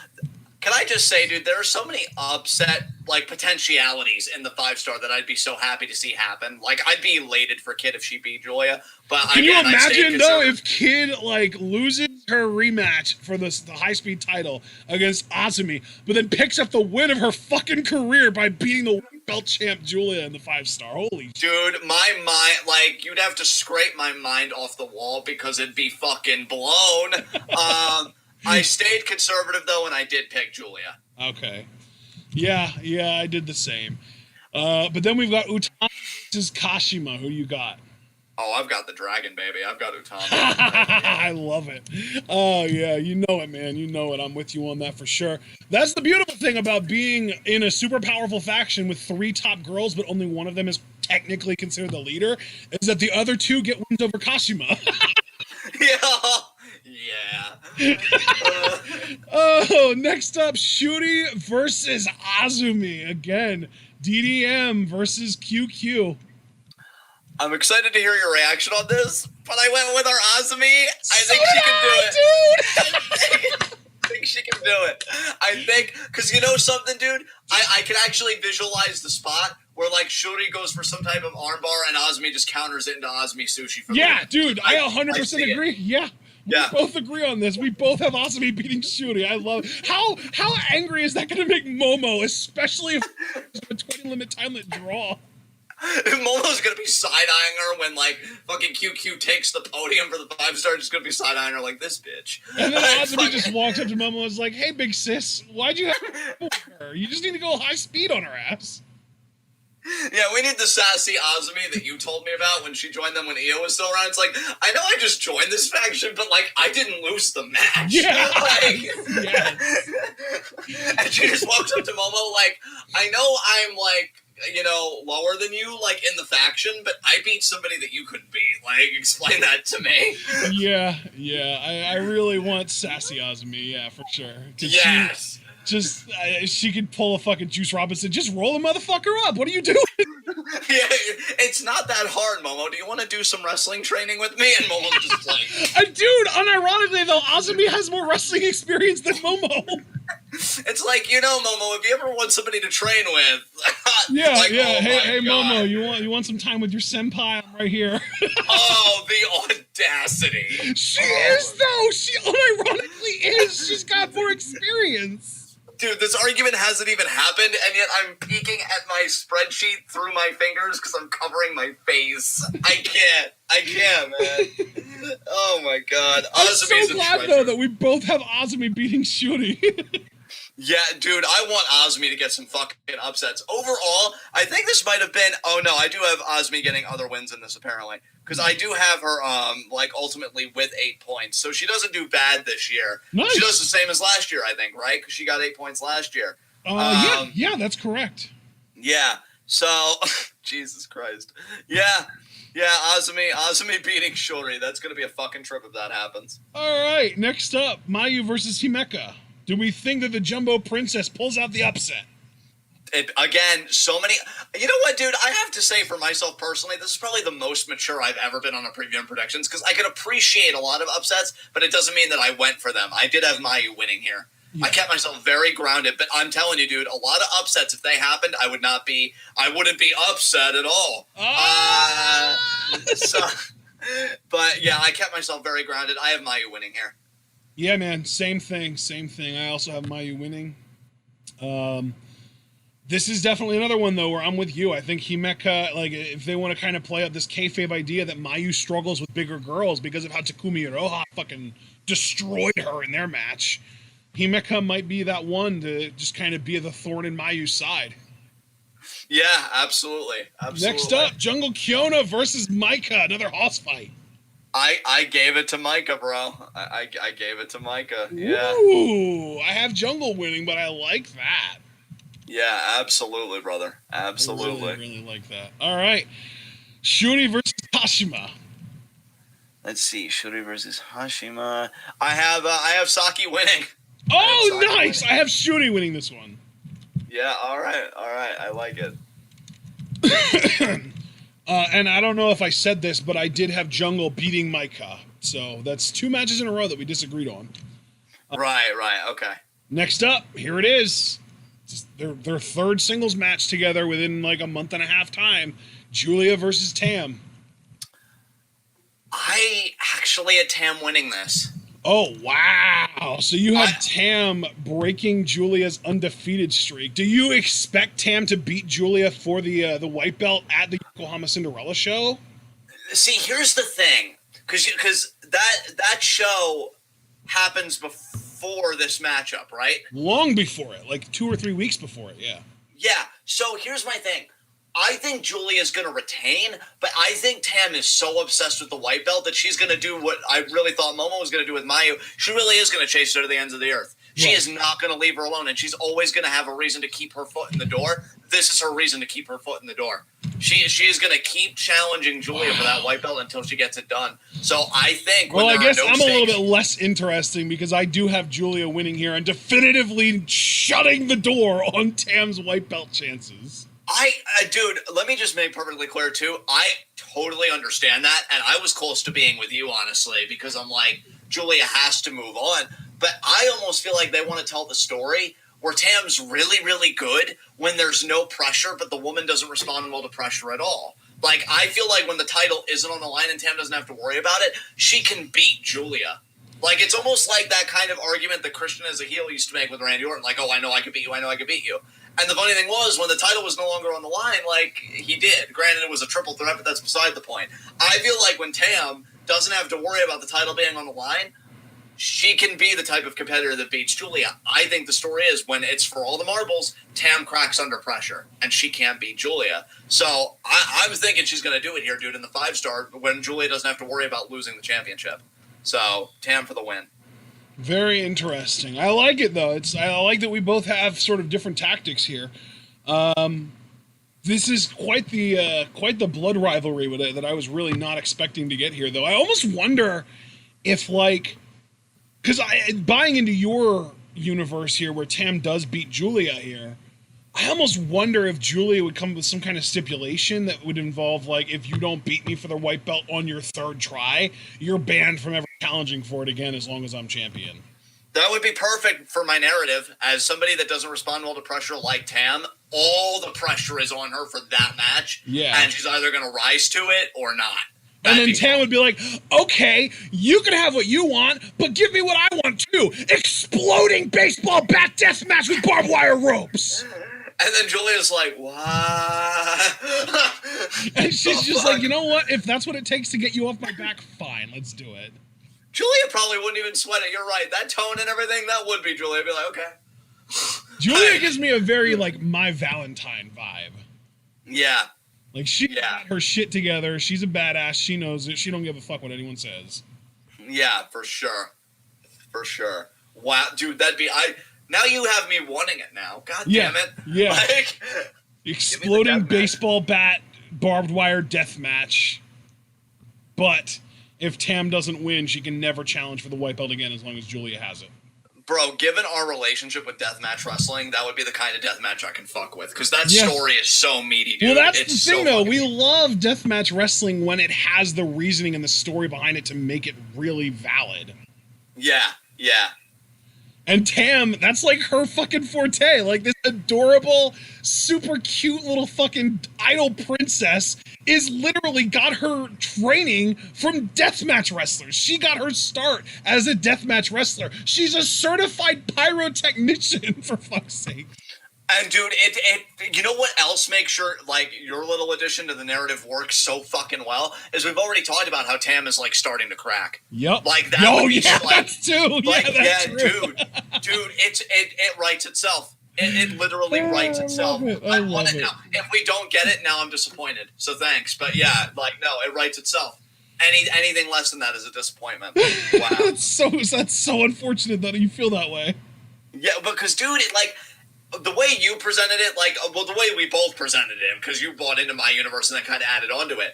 can I just say, dude, there are so many upset, like, potentialities in the 5-star that I'd be so happy to see happen. Like, I'd be elated for Kid if she beat Julia. But can you imagine, though, if Kid, like, loses her rematch for the high-speed title against Ozumi, but then picks up the win of her fucking career by beating the belt champ Julia in the 5-star? Holy shit. Dude, my mind, like, you'd have to scrape my mind off the wall because it'd be fucking blown. I stayed conservative, though, and I did pick Julia. Okay. Yeah, I did the same. But then we've got Utami versus Kashima. Who you got? Oh, I've got the dragon, baby. I've got Utami. I love it. Oh, yeah, you know it, man. You know it. I'm with you on that for sure. That's the beautiful thing about being in a super powerful faction with 3 top girls, but only one of them is technically considered the leader, is that the other 2 get wins over Kashima. Yeah. Oh, next up, Shooty versus Azumi. Again, DDM versus QQ. I'm excited to hear your reaction on this, but I went with our Ozami. I think she can do it. Dude! I think she can do it. I think, because you know something, dude? I can actually visualize the spot where, like, Shooti goes for some type of armbar and Ozumi just counters it into Ozumi Sushi. For Dude, I 100% agree. Yeah. We both agree on this. We both have Ozumi beating Shooty. I love it. How angry is that going to make Momo, especially if it's a 20 limit time limit draw? Momo's going to be side-eyeing her when, like, fucking QQ takes the podium for the 5-star, just going to be side-eyeing her like, this bitch. And then Ozumi just walks up to Momo and is like, hey, big sis, why'd you have her? You just need to go high speed on her ass. Yeah, we need the sassy Azumi that you told me about when she joined them when Io was still around. It's like, I know I just joined this faction, but, like, I didn't lose the match. Yeah. And she just walks up to Momo like, I know I'm, like, you know, lower than you, like, in the faction, but I beat somebody that you couldn't beat. Like, explain that to me. Yeah. I really want sassy Azumi, yeah, for sure. Yes. She could pull a fucking Juice Robinson. Just roll the motherfucker up. What are you doing? Yeah, it's not that hard, Momo. Do you want to do some wrestling training with me? And Momo's just like... Dude, unironically, though, Azumi has more wrestling experience than Momo. It's like, you know, Momo, if you ever want somebody to train with... Like, hey, Momo, you want some time with your senpai? I'm right here. Oh, the audacity. She is, though. She unironically is. She's got more experience. Dude, this argument hasn't even happened, and yet I'm peeking at my spreadsheet through my fingers because I'm covering my face. I can't, man. Oh my god. I'm so glad, though, that we both have Ozumi beating Shooty. Yeah, dude, I want Ozumi to get some fucking upsets. Overall, I think this might have been... Oh, no, I do have Ozumi getting other wins in this, apparently. Because I do have her, like, ultimately with 8 points. So she doesn't do bad this year. Nice. She does the same as last year, I think, right? Because she got 8 points last year. Yeah, that's correct. Yeah, so... Jesus Christ. Yeah, Ozumi beating Shiori. That's going to be a fucking trip if that happens. All right, next up, Mayu versus Himeka. Do we think that the Jumbo Princess pulls out the upset? Again, so many... You know what, dude? I have to say for myself personally, this is probably the most mature I've ever been on a preview and predictions because I can appreciate a lot of upsets, but it doesn't mean that I went for them. I did have Mayu winning here. Yeah. I kept myself very grounded, but I'm telling you, dude, a lot of upsets, if they happened, I wouldn't be upset at all. But yeah, I kept myself very grounded. I have Mayu winning here. Yeah, man, same thing. I also have Mayu winning. This is definitely another one, though, where I'm with you. I think Himeka, like, if they want to kind of play up this kayfabe idea that Mayu struggles with bigger girls because of how Takumi Iroha fucking destroyed her in their match, Himeka might be that one to just kind of be the thorn in Mayu's side. Yeah, absolutely. Next up, Jungle Kyona versus Micah, another house fight. I gave it to Micah, bro. I gave it to Micah. Yeah. Ooh, I have Jungle winning, but I like that. Yeah, absolutely, brother. Absolutely. I really like that. All right. Shooty versus Kashima. Let's see. Shooty versus Kashima. I have Saki winning. Oh, nice. I have Shooty winning this one. Yeah, all right. I like it. And I don't know if I said this, but I did have Jungle beating Micah. So that's 2 matches in a row that we disagreed on. Right. Okay. Next up, here it is. Their third singles match together within like a month and a half time. Julia versus Tam. I actually had Tam winning this. Oh, wow. So you have Tam breaking Julia's undefeated streak. Do you expect Tam to beat Julia for the white belt at the Yokohama Cinderella show? See, here's the thing. Because that show happens before this matchup, right? Long before it. Like 2 or 3 weeks before it, yeah. Yeah. So here's my thing. I think Julia's going to retain, but I think Tam is so obsessed with the white belt that she's going to do what I really thought Momo was going to do with Mayu. She really is going to chase her to the ends of the earth. She is not going to leave her alone, and she's always going to have a reason to keep her foot in the door. This is her reason to keep her foot in the door. She is going to keep challenging Julia for that white belt until she gets it done. So I think I guess I'm a little bit less interesting because I do have Julia winning here and definitively shutting the door on Tam's white belt chances. Dude, let me just make perfectly clear, too. I totally understand that, and I was close to being with you, honestly, because I'm like, Julia has to move on. But I almost feel like they want to tell the story where Tam's really, really good when there's no pressure, but the woman doesn't respond well to pressure at all. Like, I feel like when the title isn't on the line and Tam doesn't have to worry about it, she can beat Julia. Like, it's almost like that kind of argument that Christian as a heel used to make with Randy Orton. Like, oh, I know I can beat you, I know I can beat you. And the funny thing was, when the title was no longer on the line, like, he did. Granted, it was a triple threat, but that's beside the point. I feel like when Tam doesn't have to worry about the title being on the line, she can be the type of competitor that beats Julia. I think the story is when it's for all the marbles, Tam cracks under pressure, and she can't beat Julia. So I'm thinking she's going to do it here, dude, in the 5-star, when Julia doesn't have to worry about losing the championship. So, Tam for the win. Very interesting. I like it, though. I like that we both have sort of different tactics here. This is quite the blood rivalry with it that I was really not expecting to get here, though. I almost wonder if, like, because buying into your universe here, where Tam does beat Julia here, I almost wonder if Julia would come with some kind of stipulation that would involve, like, if you don't beat me for the white belt on your 3rd try, you're banned from ever challenging for it again as long as I'm champion. That would be perfect for my narrative. As somebody that doesn't respond well to pressure like Tam, all the pressure is on her for that match. Yeah. And she's either going to rise to it or not. And then Tam would be like, okay, you can have what you want, but give me what I want too. Exploding baseball bat death match with barbed wire ropes. And then Julia's like, what? And she's just like, you know what? If that's what it takes to get you off my back, fine, let's do it. Julia probably wouldn't even sweat it. You're right. That tone and everything, that would be Julia. I'd be like, okay. Julia gives me a very, like, My Valentine vibe. Yeah. Like, she got her shit together. She's a badass. She knows it. She don't give a fuck what anyone says. Yeah, for sure. For sure. Wow, dude, that'd be... Now you have me wanting it now. God damn it. Yeah. Like, exploding baseball bat, barbed wire death match. But if Tam doesn't win, she can never challenge for the white belt again as long as Julia has it. Bro, given our relationship with deathmatch wrestling, that would be the kind of deathmatch I can fuck with. Because that story is so meaty, dude. Well, that's the thing, though. We love deathmatch wrestling when it has the reasoning and the story behind it to make it really valid. Yeah, yeah. And Tam, that's like her fucking forte. Like this adorable, super cute little fucking idol princess is literally got her training from deathmatch wrestlers. She got her start as a deathmatch wrestler. She's a certified pyrotechnician, for fuck's sake. And dude, you know what else makes sure, like, your little addition to the narrative works so fucking well is we've already talked about how Tam is like starting to crack. Yep. Like that. Oh yeah, like, that's too. Like, yeah, that's yeah, true. dude, it writes itself. It literally writes itself. I love it. Now. If we don't get it now, I'm disappointed. So thanks, but yeah, like no, it writes itself. Anything less than that is a disappointment. Wow. that's so unfortunate that you feel that way. Yeah, because dude, it like. The way you presented it, like, well, the way we both presented it, because you bought into my universe and then kind of added onto it,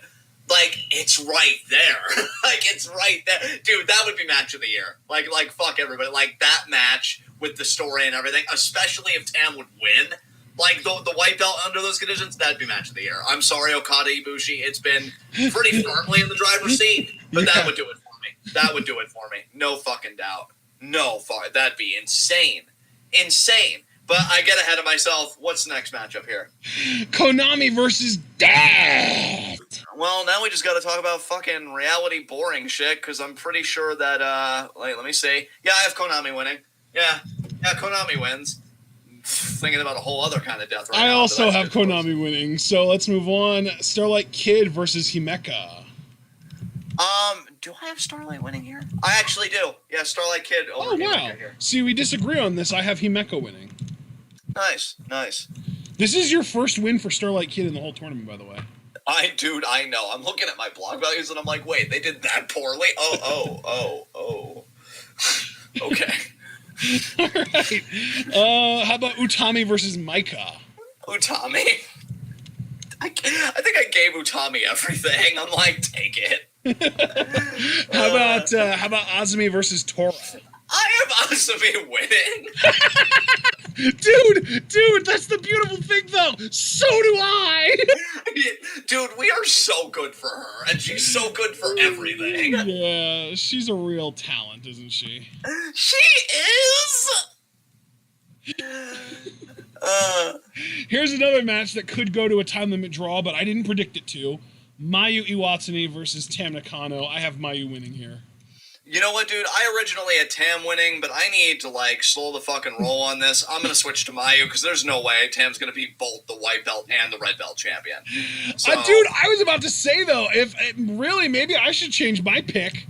like, it's right there. Like, it's right there. Dude, that would be match of the year. Like, fuck everybody. Like, that match with the story and everything, especially if Tam would win, like, the white belt under those conditions, that'd be match of the year. I'm sorry, Okada Ibushi. It's been pretty firmly in the driver's seat, but that would do it for me. That would do it for me. No fucking doubt. That'd be insane. Insane. But I get ahead of myself. What's the next matchup here? Konami versus Death. Well, now we just got to talk about fucking reality boring shit, because I'm pretty sure that, let me see. Yeah, I have Konami winning. Yeah, Konami wins. Thinking about a whole other kind of death right now. I also have Konami winning, so let's move on. Starlight Kid versus Himeka. Do I have Starlight winning here? I actually do. Yeah, Starlight Kid over Himeka here. See, we disagree on this. I have Himeka winning. Nice. This is your first win for Starlight Kid in the whole tournament, by the way. I know. I'm looking at my blog values and I'm like, wait, they did that poorly? Oh. Okay. All right. How about Utami versus Micah? Utami? I think I gave Utami everything. I'm like, take it. How about Ozimi versus Torah? I have Ozumi winning. Dude, that's the beautiful thing, though. So do I. Dude, we are so good for her, and she's so good for everything. Yeah, she's a real talent, isn't she? She is. Here's another match that could go to a time limit draw, but I didn't predict it to. Mayu Iwatsuni versus Tam Nakano. I have Mayu winning here. You know what, dude? I originally had Tam winning, but I need to, like, slow the fucking roll on this. I'm going to switch to Mayu, because there's no way Tam's going to be both the white belt and the red belt champion. So, dude, I was about to say, though, really, maybe I should change my pick,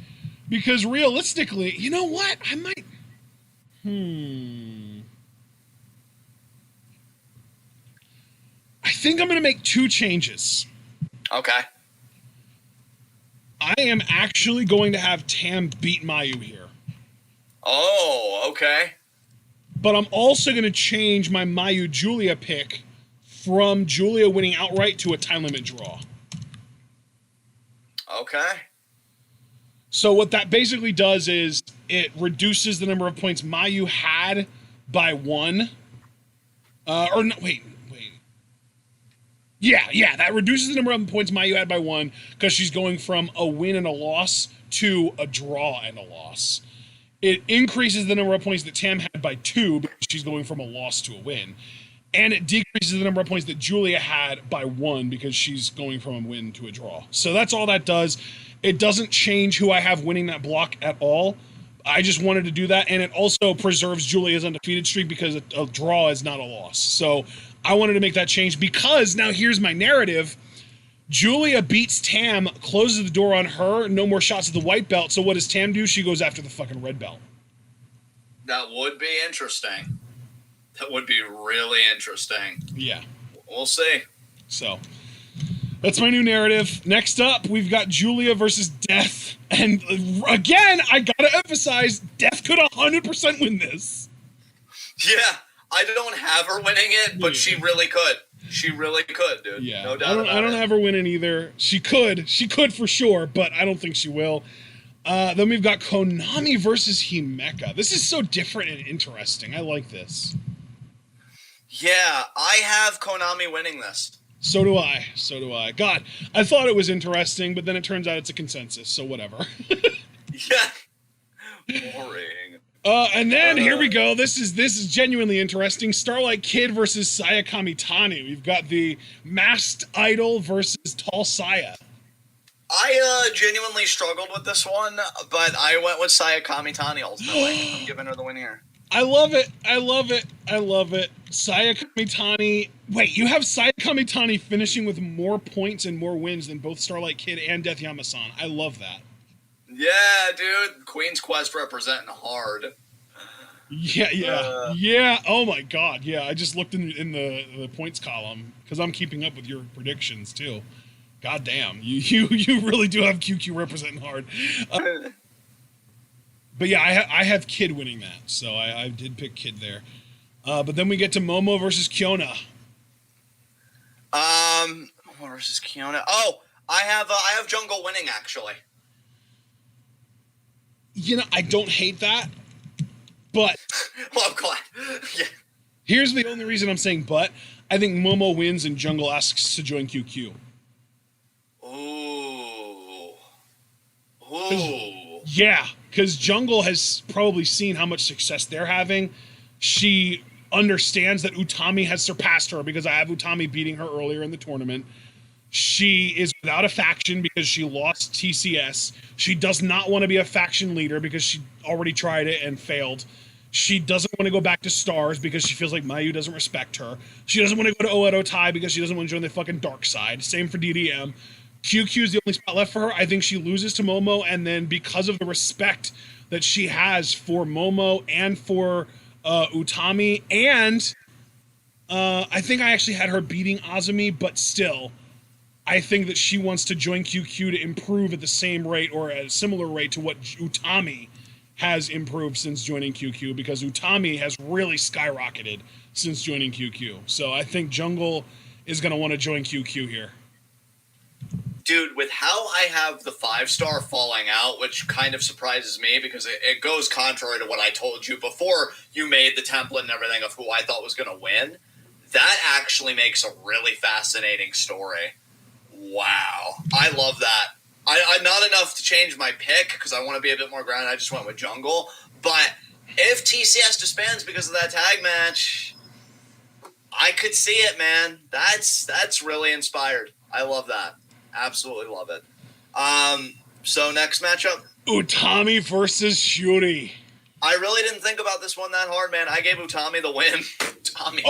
because realistically, you know what? I might... I think I'm going to make two changes. Okay. I am actually going to have Tam beat Mayu here. Oh, okay. But I'm also going to change my Mayu Julia pick from Julia winning outright to a time limit draw. Okay. So what that basically does is it reduces the number of points Mayu had by 1. Yeah, that reduces the number of points Mayu had by 1 because she's going from a win and a loss to a draw and a loss. It increases the number of points that Tam had by 2 because she's going from a loss to a win. And it decreases the number of points that Julia had by 1 because she's going from a win to a draw. So that's all that does. It doesn't change who I have winning that block at all. I just wanted to do that, and it also preserves Julia's undefeated streak because a draw is not a loss. So I wanted to make that change because now here's my narrative. Julia beats Tam, closes the door on her, no more shots at the white belt. So what does Tam do? She goes after the fucking red belt. That would be interesting. That would be really interesting. Yeah. We'll see. So that's my new narrative. Next up, we've got Julia versus Death. And again, I gotta emphasize, Death could 100% win this. Yeah, I don't have her winning it, but she really could. She really could, dude. Yeah, no doubt about it. I don't have her winning either. She could for sure, but I don't think she will. Then we've got Konami versus Himeka. This is so different and interesting. I like this. Yeah, I have Konami winning this. So do I. God, I thought it was interesting, but then it turns out it's a consensus, so whatever. Yeah. Boring. And then here we go. This is genuinely interesting. Starlight Kid versus Sayakamitani. We've got the masked idol versus tall Saya. I genuinely struggled with this one, but I went with Sayakamitani ultimately. I'm giving her the win here. I love it. I love it. I love it. Sayakamitani. Wait, you have Sayakamitani finishing with more points and more wins than both Starlight Kid and Death Yamasan. I love that. Yeah, dude. Queen's Quest representing hard. Yeah. Oh my God. Yeah, I just looked in the points column because I'm keeping up with your predictions too. God damn, you really do have QQ representing hard. But yeah, I have Kid winning that, so I did pick Kid there. But then we get to Momo versus Kyona. Momo versus Kyona. Oh, I have Jungle winning actually. You know, I don't hate that, but well, I'm glad. Yeah. Here's the only reason I'm saying but. I think Momo wins and Jungle asks to join QQ. Ooh. Yeah, because Jungle has probably seen how much success they're having. She understands that Utami has surpassed her because I have Utami beating her earlier in the tournament. She is without a faction because she lost TCS. She does not want to be a faction leader because she already tried it and failed. She doesn't want to go back to Stars because she feels like Mayu doesn't respect her. She doesn't want to go to Oedo Tai because she doesn't want to join the fucking dark side. Same for DDM. QQ is the only spot left for her. I think she loses to Momo, and then because of the respect that she has for Momo and for Utami, and I think I actually had her beating Ozumi, but still, I think that she wants to join QQ to improve at the same rate or at a similar rate to what Utami has improved since joining QQ, because Utami has really skyrocketed since joining QQ. So I think Jungle is going to want to join QQ here. Dude, with how I have the 5-star falling out, which kind of surprises me because it goes contrary to what I told you before you made the template and everything of who I thought was going to win, that actually makes a really fascinating story. Wow. I love that. I'm not enough to change my pick because I want to be a bit more grounded. I just went with Jungle. But if TCS disbands because of that tag match, I could see it, man. That's really inspired. I love that. Absolutely love it. So next matchup, Utami versus Shooty. I really didn't think about this one that hard, man. I gave Utami the win. Utami.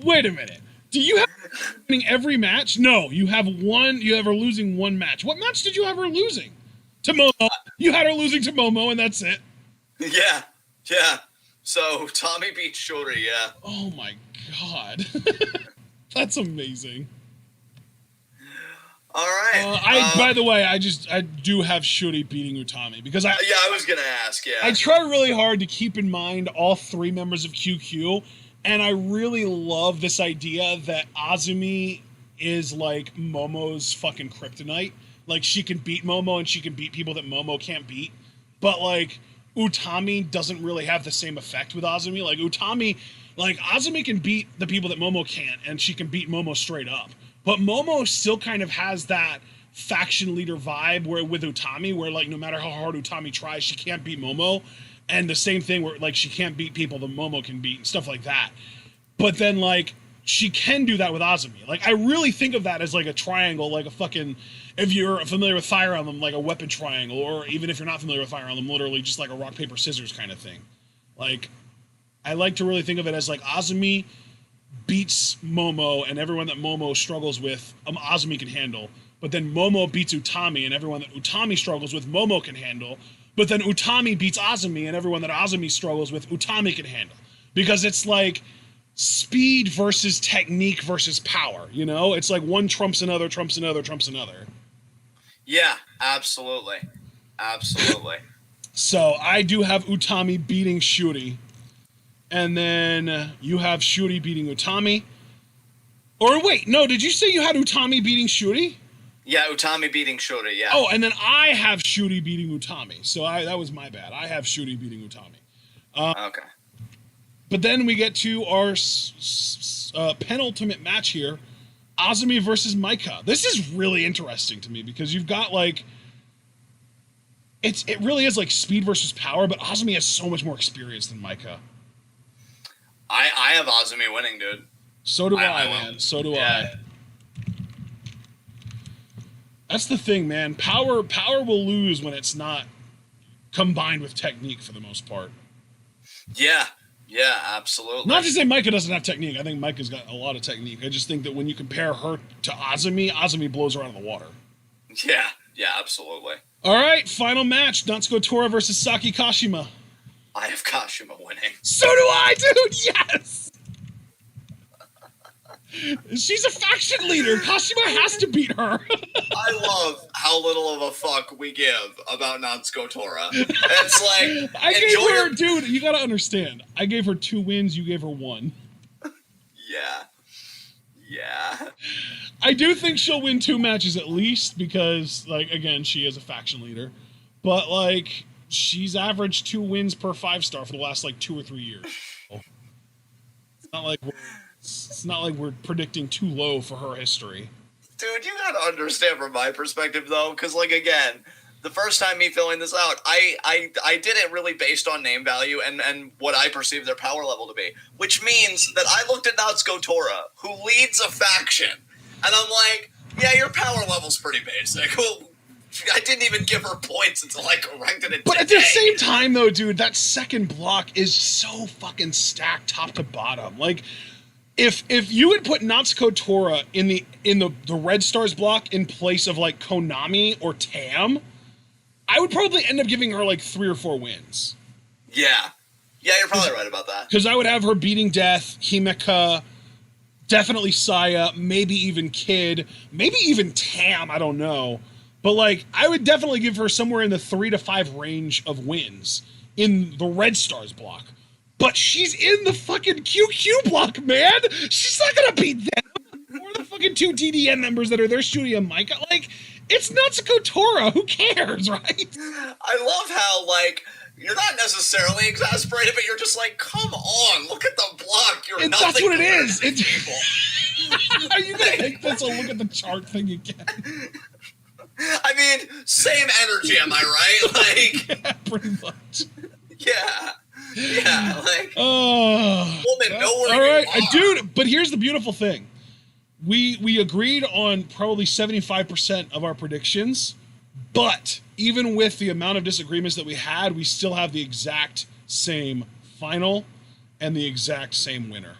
Wait a minute. Do you have her winning every match? No, you have her losing one match. What match did you have her losing? To Momo. You had her losing to Momo, and that's it. Yeah. So Tommy beats Shooty, yeah. Oh my God. That's amazing. All right. By the way, I do have Shooty beating Utami because I was gonna ask. Yeah. I try really hard to keep in mind all three members of QQ, and I really love this idea that Azumi is like Momo's fucking kryptonite. Like, she can beat Momo and she can beat people that Momo can't beat, but like Utami doesn't really have the same effect with Azumi. Like Azumi can beat the people that Momo can't, and she can beat Momo straight up. But Momo still kind of has that faction leader vibe where with Utami, where like no matter how hard Utami tries, she can't beat Momo. And the same thing where like she can't beat people that Momo can beat and stuff like that. But then like she can do that with Azumi. Like I really think of that as like a triangle, like a fucking, if you're familiar with Fire Emblem, like a weapon triangle, or even if you're not familiar with Fire Emblem, literally just like a rock, paper, scissors kind of thing. Like I like to really think of it as like Azumi beats Momo, and everyone that Momo struggles with, Azumi can handle. But then Momo beats Utami, and everyone that Utami struggles with, Momo can handle. But then Utami beats Azumi, and everyone that Azumi struggles with, Utami can handle. Because it's like speed versus technique versus power, you know? It's like one trumps another, trumps another, trumps another. Yeah, absolutely. Absolutely. So I do have Utami beating Shooty. And then you have Shooty beating Utami. Or wait, no, did you say you had Utami beating Shooty? Yeah, Utami beating Shooty, yeah. Oh, and then I have Shooty beating Utami. So that was my bad. I have Shooty beating Utami. Okay. But then we get to our penultimate match here. Azumi versus Micah. This is really interesting to me because you've got like it really is like speed versus power, but Ozumi has so much more experience than Micah. I have Ozumi winning, dude. So do I man. So do I. That's the thing, man. Power will lose when it's not combined with technique for the most part. Yeah, absolutely. Not to say Micah doesn't have technique. I think Micah's got a lot of technique. I just think that when you compare her to Ozumi blows her out of the water. Yeah, absolutely. All right, final match. Natsuko Torah versus Sakikashima. I have Kashima winning. So do I, dude! Yes! She's a faction leader. Kashima has to beat her. I love how little of a fuck we give about Natsuko Torah. It's like, I gave her, dude, you gotta understand. I gave her 2 wins, you gave her 1. Yeah. I do think she'll win 2 matches at least because, like, again, she is a faction leader. But, like, she's averaged 2 wins per 5-star for the last, like, 2 or 3 years. It's not like we're predicting too low for her history. Dude, you gotta understand from my perspective, though, because, like, again, the first time me filling this out, I did it really based on name value and what I perceive their power level to be, which means that I looked at Natsuko Torah, who leads a faction, and I'm like, yeah, your power level's pretty basic. Well, I didn't even give her points until I corrected it. But today. At the same time, though, dude, that second block is so fucking stacked top to bottom. Like, if you had put Natsuko Torah in the Red Stars block in place of like Konami or Tam, I would probably end up giving her like 3 or 4 wins. Yeah, you're probably right about that. Because I would have her beating Death, Himeka, definitely Saya, maybe even Kid, maybe even Tam, I don't know. But like, I would definitely give her somewhere in the 3 to 5 range of wins in the Red Stars block. But she's in the fucking QQ block, man! She's not gonna beat them! Or the fucking 2 DDN members that are there, Shooty and Micah. Like, it's Natsuko Torah, who cares, right? I love how, like, you're not necessarily exasperated, but you're just like, come on, look at the block. You're nothing. That's what it is. Are you gonna make this a look at the chart thing again? I mean, same energy, am I right? Like, yeah, pretty much. Yeah, like, woman, know where all you right, are. Dude, but here's the beautiful thing. We agreed on probably 75% of our predictions, but even with the amount of disagreements that we had, we still have the exact same final and the exact same winner.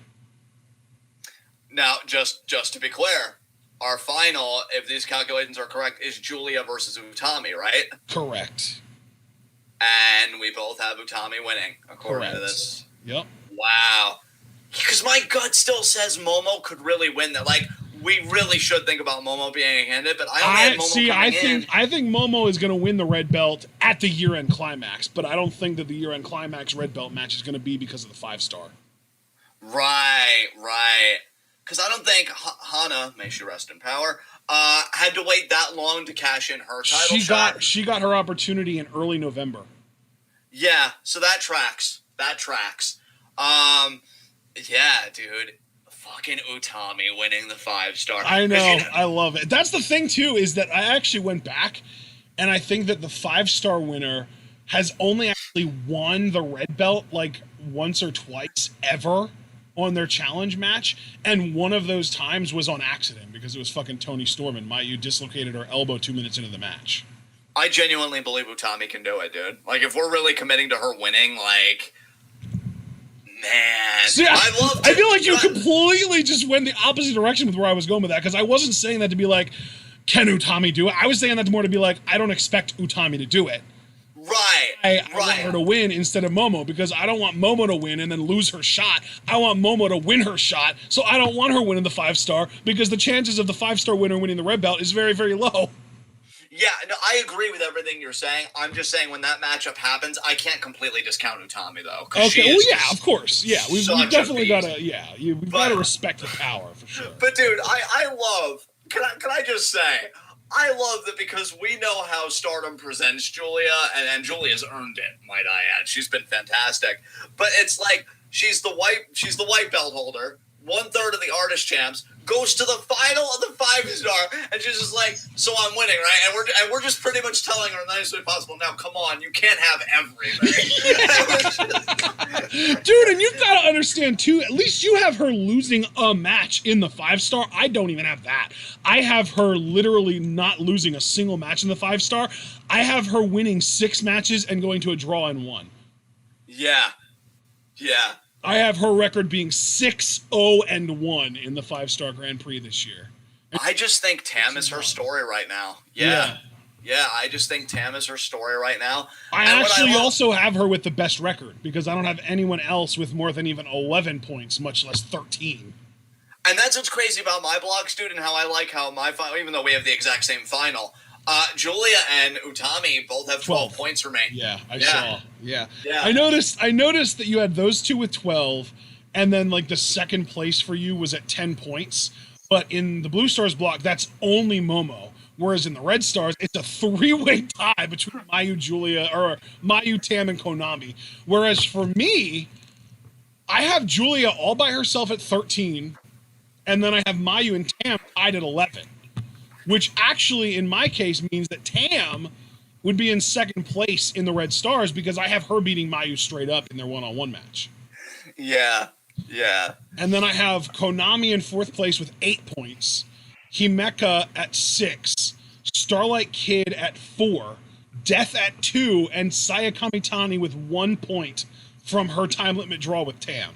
Now, just to be clear, our final, if these calculations are correct, is Julia versus Utami, right? Correct. And we both have Utami winning, according to this. Yep. Wow. Because my gut still says Momo could really win that. Like, we really should think about Momo being handed, but I only had Momo I think Momo is going to win the red belt at the year-end climax, but I don't think that the year-end climax red belt match is going to be because of the 5-star. Right. Because I don't think Hana, may she rest in power, had to wait that long to cash in her title shot. She got her opportunity in early November. Yeah, so that tracks. Yeah, dude. Fucking Utami winning the 5-star. I know. I love it. That's the thing, too, is that I actually went back, and I think that the 5-star winner has only actually won the red belt, like, once or twice ever on their challenge match, and one of those times was on accident because it was fucking Toni Storm and Mayu dislocated her elbow 2 minutes into the match. I genuinely believe Utami can do it, dude. Like, if we're really committing to her winning, like, man. See, I feel like you completely just went the opposite direction with where I was going with that, because I wasn't saying that to be like, can Utami do it? I was saying that more to be like, I don't expect Utami to do it. Right. I want her to win instead of Momo, because I don't want Momo to win and then lose her shot. I want Momo to win her shot, so I don't want her winning the 5-star, because the chances of the 5-star winner winning the red belt is very, very low. Yeah, no, I agree with everything you're saying. I'm just saying when that matchup happens, I can't completely discount Utami, though. Okay, well, yeah, of course. Yeah, we've definitely got to, we've got to respect the power, for sure. But, dude, I love, can I just say, I love that because we know how Stardom presents Julia, and Julia's earned it, might I add. She's been fantastic. But it's like, she's the white belt holder. 1/3 of the artist champs, goes to the final of the 5-star, and she's just like, so I'm winning, right? And we're just pretty much telling her in the nicest way possible, now come on, you can't have everything. Dude, and you've got to understand too, at least you have her losing a match in the 5-star. I don't even have that. I have her literally not losing a single match in the 5-star. I have her winning 6 matches and going to a draw in 1. Yeah. I have her record being 6-0-1 in the 5-star Grand Prix this year. I just think Tam is her story right now. Yeah, I just think Tam is her story right now. I actually also have her with the best record because I don't have anyone else with more than even 11 points, much less 13. And that's what's crazy about my blogs, dude, and how I like how my final, even though we have the exact same final, Julia and Utami both have 12 points for me. Yeah, I saw. Yeah. I noticed that you had those two with 12, and then like the second place for you was at 10 points. But in the Blue Stars block, that's only Momo. Whereas in the Red Stars, it's a 3-way tie between Mayu, Tam, and Konami. Whereas for me, I have Julia all by herself at 13, and then I have Mayu and Tam tied at 11. Which actually, in my case, means that Tam would be in second place in the Red Stars because I have her beating Mayu straight up in their one-on-one match. Yeah. And then I have Konami in fourth place with 8 points, Himeka at 6, Starlight Kid at 4, Death at 2, and Sayakamitani with 1 point from her time limit draw with Tam.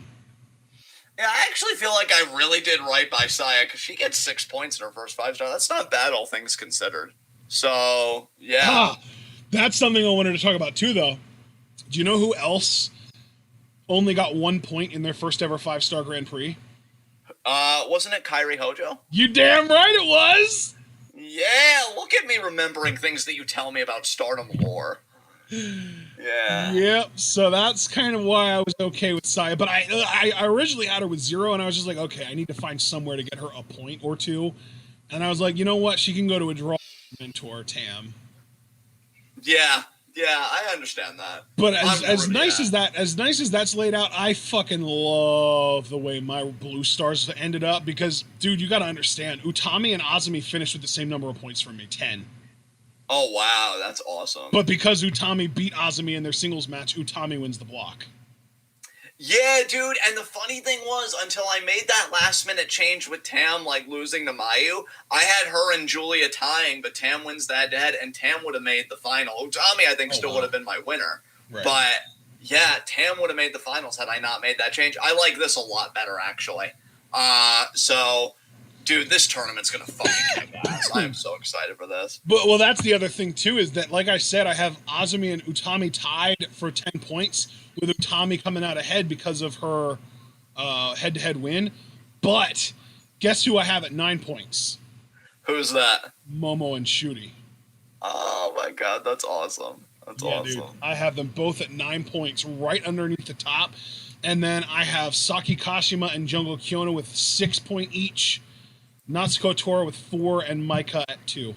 Yeah, I actually feel like I really did right by Saya because she gets 6 points in her first 5-star. That's not bad, all things considered. So, yeah. That's something I wanted to talk about too, though. Do you know who else only got 1 point in their first ever 5-star Grand Prix? Wasn't it Kairi Hojo? You damn right it was! Yeah, look at me remembering things that you tell me about Stardom lore. Yeah. Yep. So that's kind of why I was okay with Saya. But I originally had her with 0, and I was just like, okay, I need to find somewhere to get her a point or 2. And I was like, you know what? She can go to a draw mentor, Tam. Yeah, I understand that. But as nice as that's laid out, I fucking love the way my Blue Stars ended up because, dude, you got to understand, Utami and Ozumi finished with the same number of points from me, 10. Oh, wow, that's awesome. But because Utami beat Azumi in their singles match, Utami wins the block. Yeah, dude, and the funny thing was, until I made that last-minute change with Tam, like, losing to Mayu, I had her and Julia tying, but Tam wins that dead, and Tam would have made the final. Utami, I think, would have been my winner. Right. But, yeah, Tam would have made the finals had I not made that change. I like this a lot better, actually. So... Dude, this tournament's going to fucking kick ass. I am so excited for this. Well, that's the other thing, too, is that, like I said, I have Azumi and Utami tied for 10 points, with Utami coming out ahead because of her head-to-head win. But guess who I have at 9 points? Who's that? Momo and Shooty. Oh, my God. That's awesome. That's awesome. Dude, I have them both at 9 points, right underneath the top. And then I have Sakikashima and Jungle Kyona with 6 points each. Natsuko Torah with 4 and Micah at 2.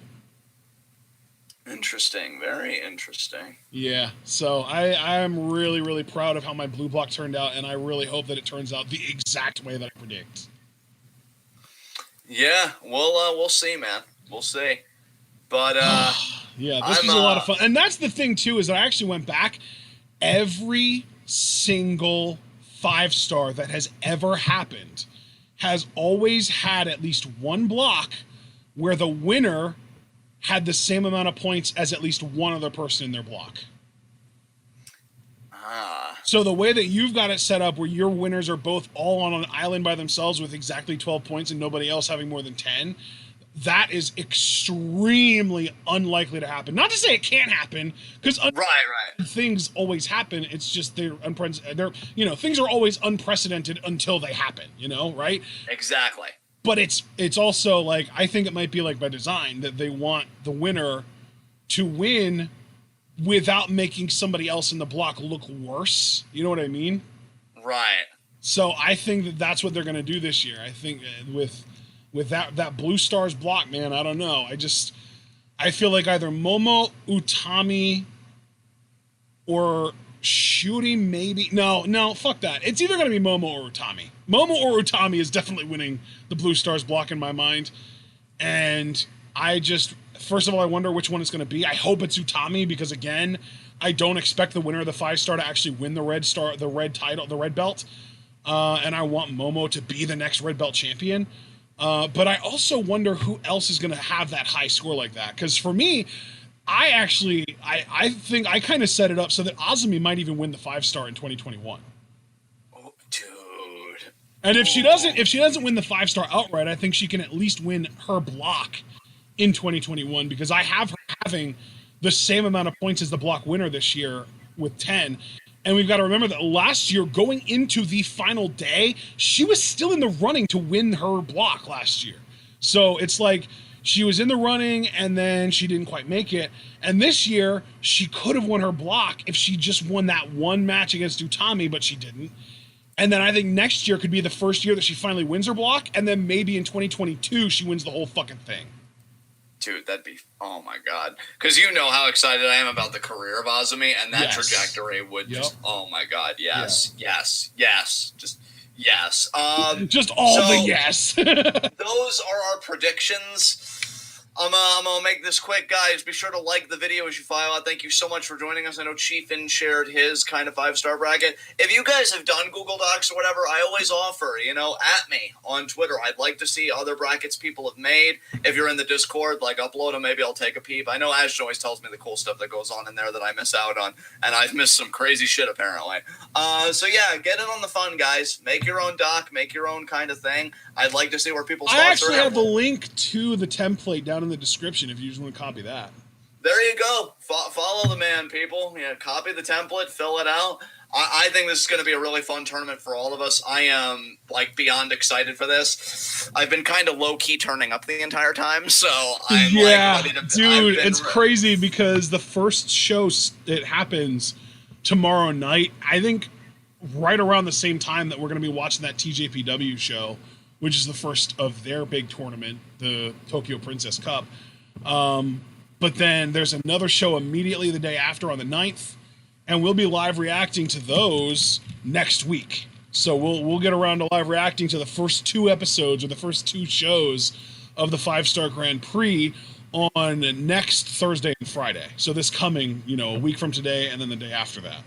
Interesting. Very interesting. Yeah. So I am really, really proud of how my blue block turned out, and I really hope that it turns out the exact way that I predict. Yeah. We'll see, man. We'll see. But yeah, this was a lot of fun. And that's the thing too, is I actually went back. Every single 5-star that has ever happened has always had at least one block where the winner had the same amount of points as at least one other person in their block. So the way that you've got it set up where your winners are both all on an island by themselves with exactly 12 points and nobody else having more than 10, that is extremely unlikely to happen. Not to say it can't happen, because things always happen. It's just they're things are always unprecedented until they happen. Right? Exactly. But it's also like, I think it might be like by design that they want the winner to win without making somebody else in the block look worse. You know what I mean? Right. So I think that that's what they're going to do this year. I think with that Blue Stars block, man, I don't know. I feel like either Momo, Utami, or Shooty, maybe. No, fuck that. It's either going to be Momo or Utami. Momo or Utami is definitely winning the Blue Stars block in my mind. And I just, first of all, I wonder which one it's going to be. I hope it's Utami because, again, I don't expect the winner of the 5-star to actually win the red title, the red belt. And I want Momo to be the next red belt champion. But I also wonder who else is going to have that high score like that. Because for me, I think I kind of set it up so that Ozumi might even win the 5-star in 2021. Oh, dude. And if she doesn't win the 5-star outright, I think she can at least win her block in 2021 because I have her having the same amount of points as the block winner this year with 10. And we've got to remember that last year, going into the final day, she was still in the running to win her block last year. So it's like she was in the running and then she didn't quite make it. And this year, she could have won her block if she just won that one match against Utami, but she didn't. And then I think next year could be the first year that she finally wins her block. And then maybe in 2022, she wins the whole fucking thing. Dude, that'd be, oh my God. Because you know how excited I am about the career of Azumi, and that trajectory would just, oh my God, yes. Just yes. Just all the yes. Those are our predictions. I'm gonna make this quick, guys. Be sure to like the video as you file out. Thank you so much for joining us. I know Chiefin shared his kind of 5-star bracket. If you guys have done Google Docs or whatever, I always offer, at me on Twitter. I'd like to see other brackets people have made. If you're in the Discord, upload them. Maybe I'll take a peep. I know Ash always tells me the cool stuff that goes on in there that I miss out on, and I've missed some crazy shit apparently. So yeah, get in on the fun, guys. Make your own doc. Make your own kind of thing. I'd like to see where people's thoughts are. I actually have a link to the template down in the description if you just want to copy that. There you go. Follow the man, people. Yeah, copy the template, fill it out. I think this is going to be a really fun tournament for all of us. I am beyond excited for this. I've been kind of low key turning up the entire time, so I'm ready to. Dude, it's crazy because the first show it happens tomorrow night. I think right around the same time that we're going to be watching that TJPW show, which is the first of their big tournament, the Tokyo Princess Cup. But then there's another show immediately the day after on the 9th, and we'll be live reacting to those next week. So we'll get around to live reacting to the first 2 episodes or the first 2 shows of the 5-star Grand Prix on next Thursday and Friday. So this coming, a week from today and then the day after that.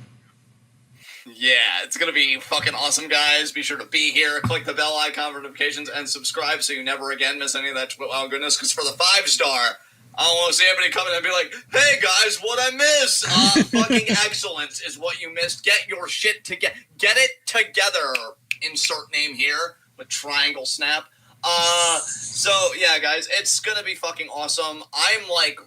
Yeah, it's going to be fucking awesome, guys. Be sure to be here, click the bell icon for notifications, and subscribe so you never again miss any of that. Oh, goodness, because for the 5-star, I don't want to see anybody come in and be like, hey, guys, what'd I miss? Fucking excellence is what you missed. Get your shit together. Get it together. Insert name here with triangle snap. So yeah, guys, it's gonna be fucking awesome. I'm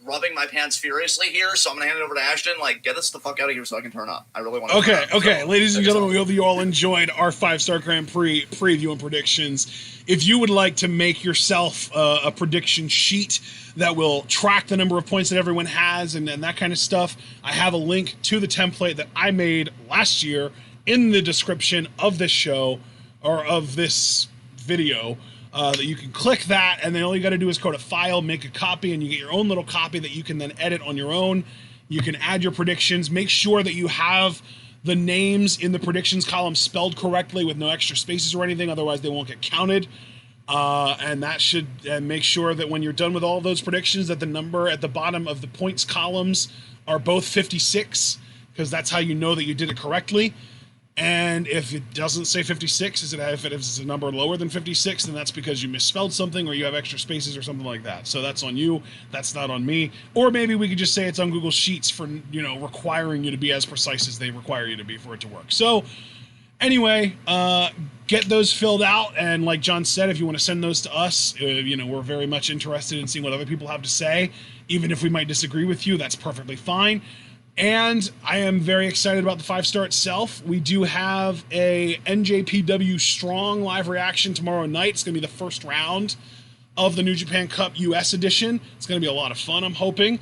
rubbing my pants furiously here, so I'm gonna hand it over to Ashton. Get us the fuck out of here so I can turn up. I really want to. Okay, ladies and gentlemen, we hope you all enjoyed our 5-star Grand Prix preview and predictions. If you would like to make yourself a prediction sheet that will track the number of points that everyone has and that kind of stuff, I have a link to the template that I made last year in the description of this show or of this video. That you can click that, and then all you got to do is go to File, make a copy, and you get your own little copy that you can then edit on your own. You can add your predictions. Make sure that you have the names in the predictions column spelled correctly with no extra spaces or anything, otherwise they won't get counted. And that should make sure that when you're done with all of those predictions that the number at the bottom of the points columns are both 56, because that's how you know that you did it correctly. And if it doesn't say 56, if it's a number lower than 56, then that's because you misspelled something or you have extra spaces or something like that. So that's on you. That's not on me. Or maybe we could just say it's on Google Sheets for, requiring you to be as precise as they require you to be for it to work. So anyway, get those filled out. And like John said, if you want to send those to us, we're very much interested in seeing what other people have to say. Even if we might disagree with you, that's perfectly fine. And I am very excited about the 5-star itself. We do have a NJPW Strong live reaction tomorrow night. It's going to be the first round of the New Japan Cup US edition. It's going to be a lot of fun, I'm hoping.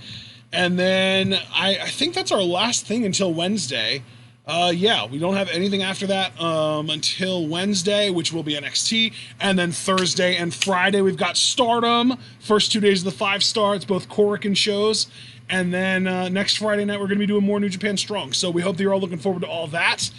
And then I think that's our last thing until Wednesday. We don't have anything after that until Wednesday, which will be NXT. And then Thursday and Friday, we've got Stardom. First 2 days of the 5-star. It's both Korakuen shows. And then next Friday night, we're going to be doing more New Japan Strong. So we hope that you're all looking forward to all that.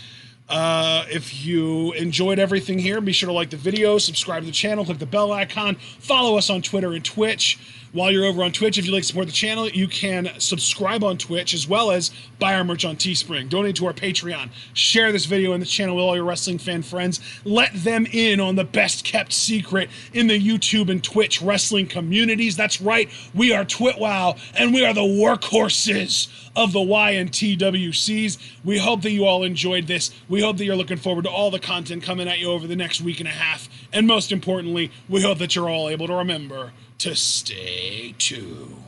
If you enjoyed everything here, be sure to like the video, subscribe to the channel, click the bell icon, follow us on Twitter and Twitch. While you're over on Twitch, if you'd like to support the channel, you can subscribe on Twitch as well as buy our merch on Teespring. Donate to our Patreon. Share this video and this channel with all your wrestling fan friends. Let them in on the best kept secret in the YouTube and Twitch wrestling communities. That's right, we are TwitWow, and we are the workhorses of the YNTWCs. We hope that you all enjoyed this. We hope that you're looking forward to all the content coming at you over the next week and a half. And most importantly, we hope that you're all able to remember to stay tuned.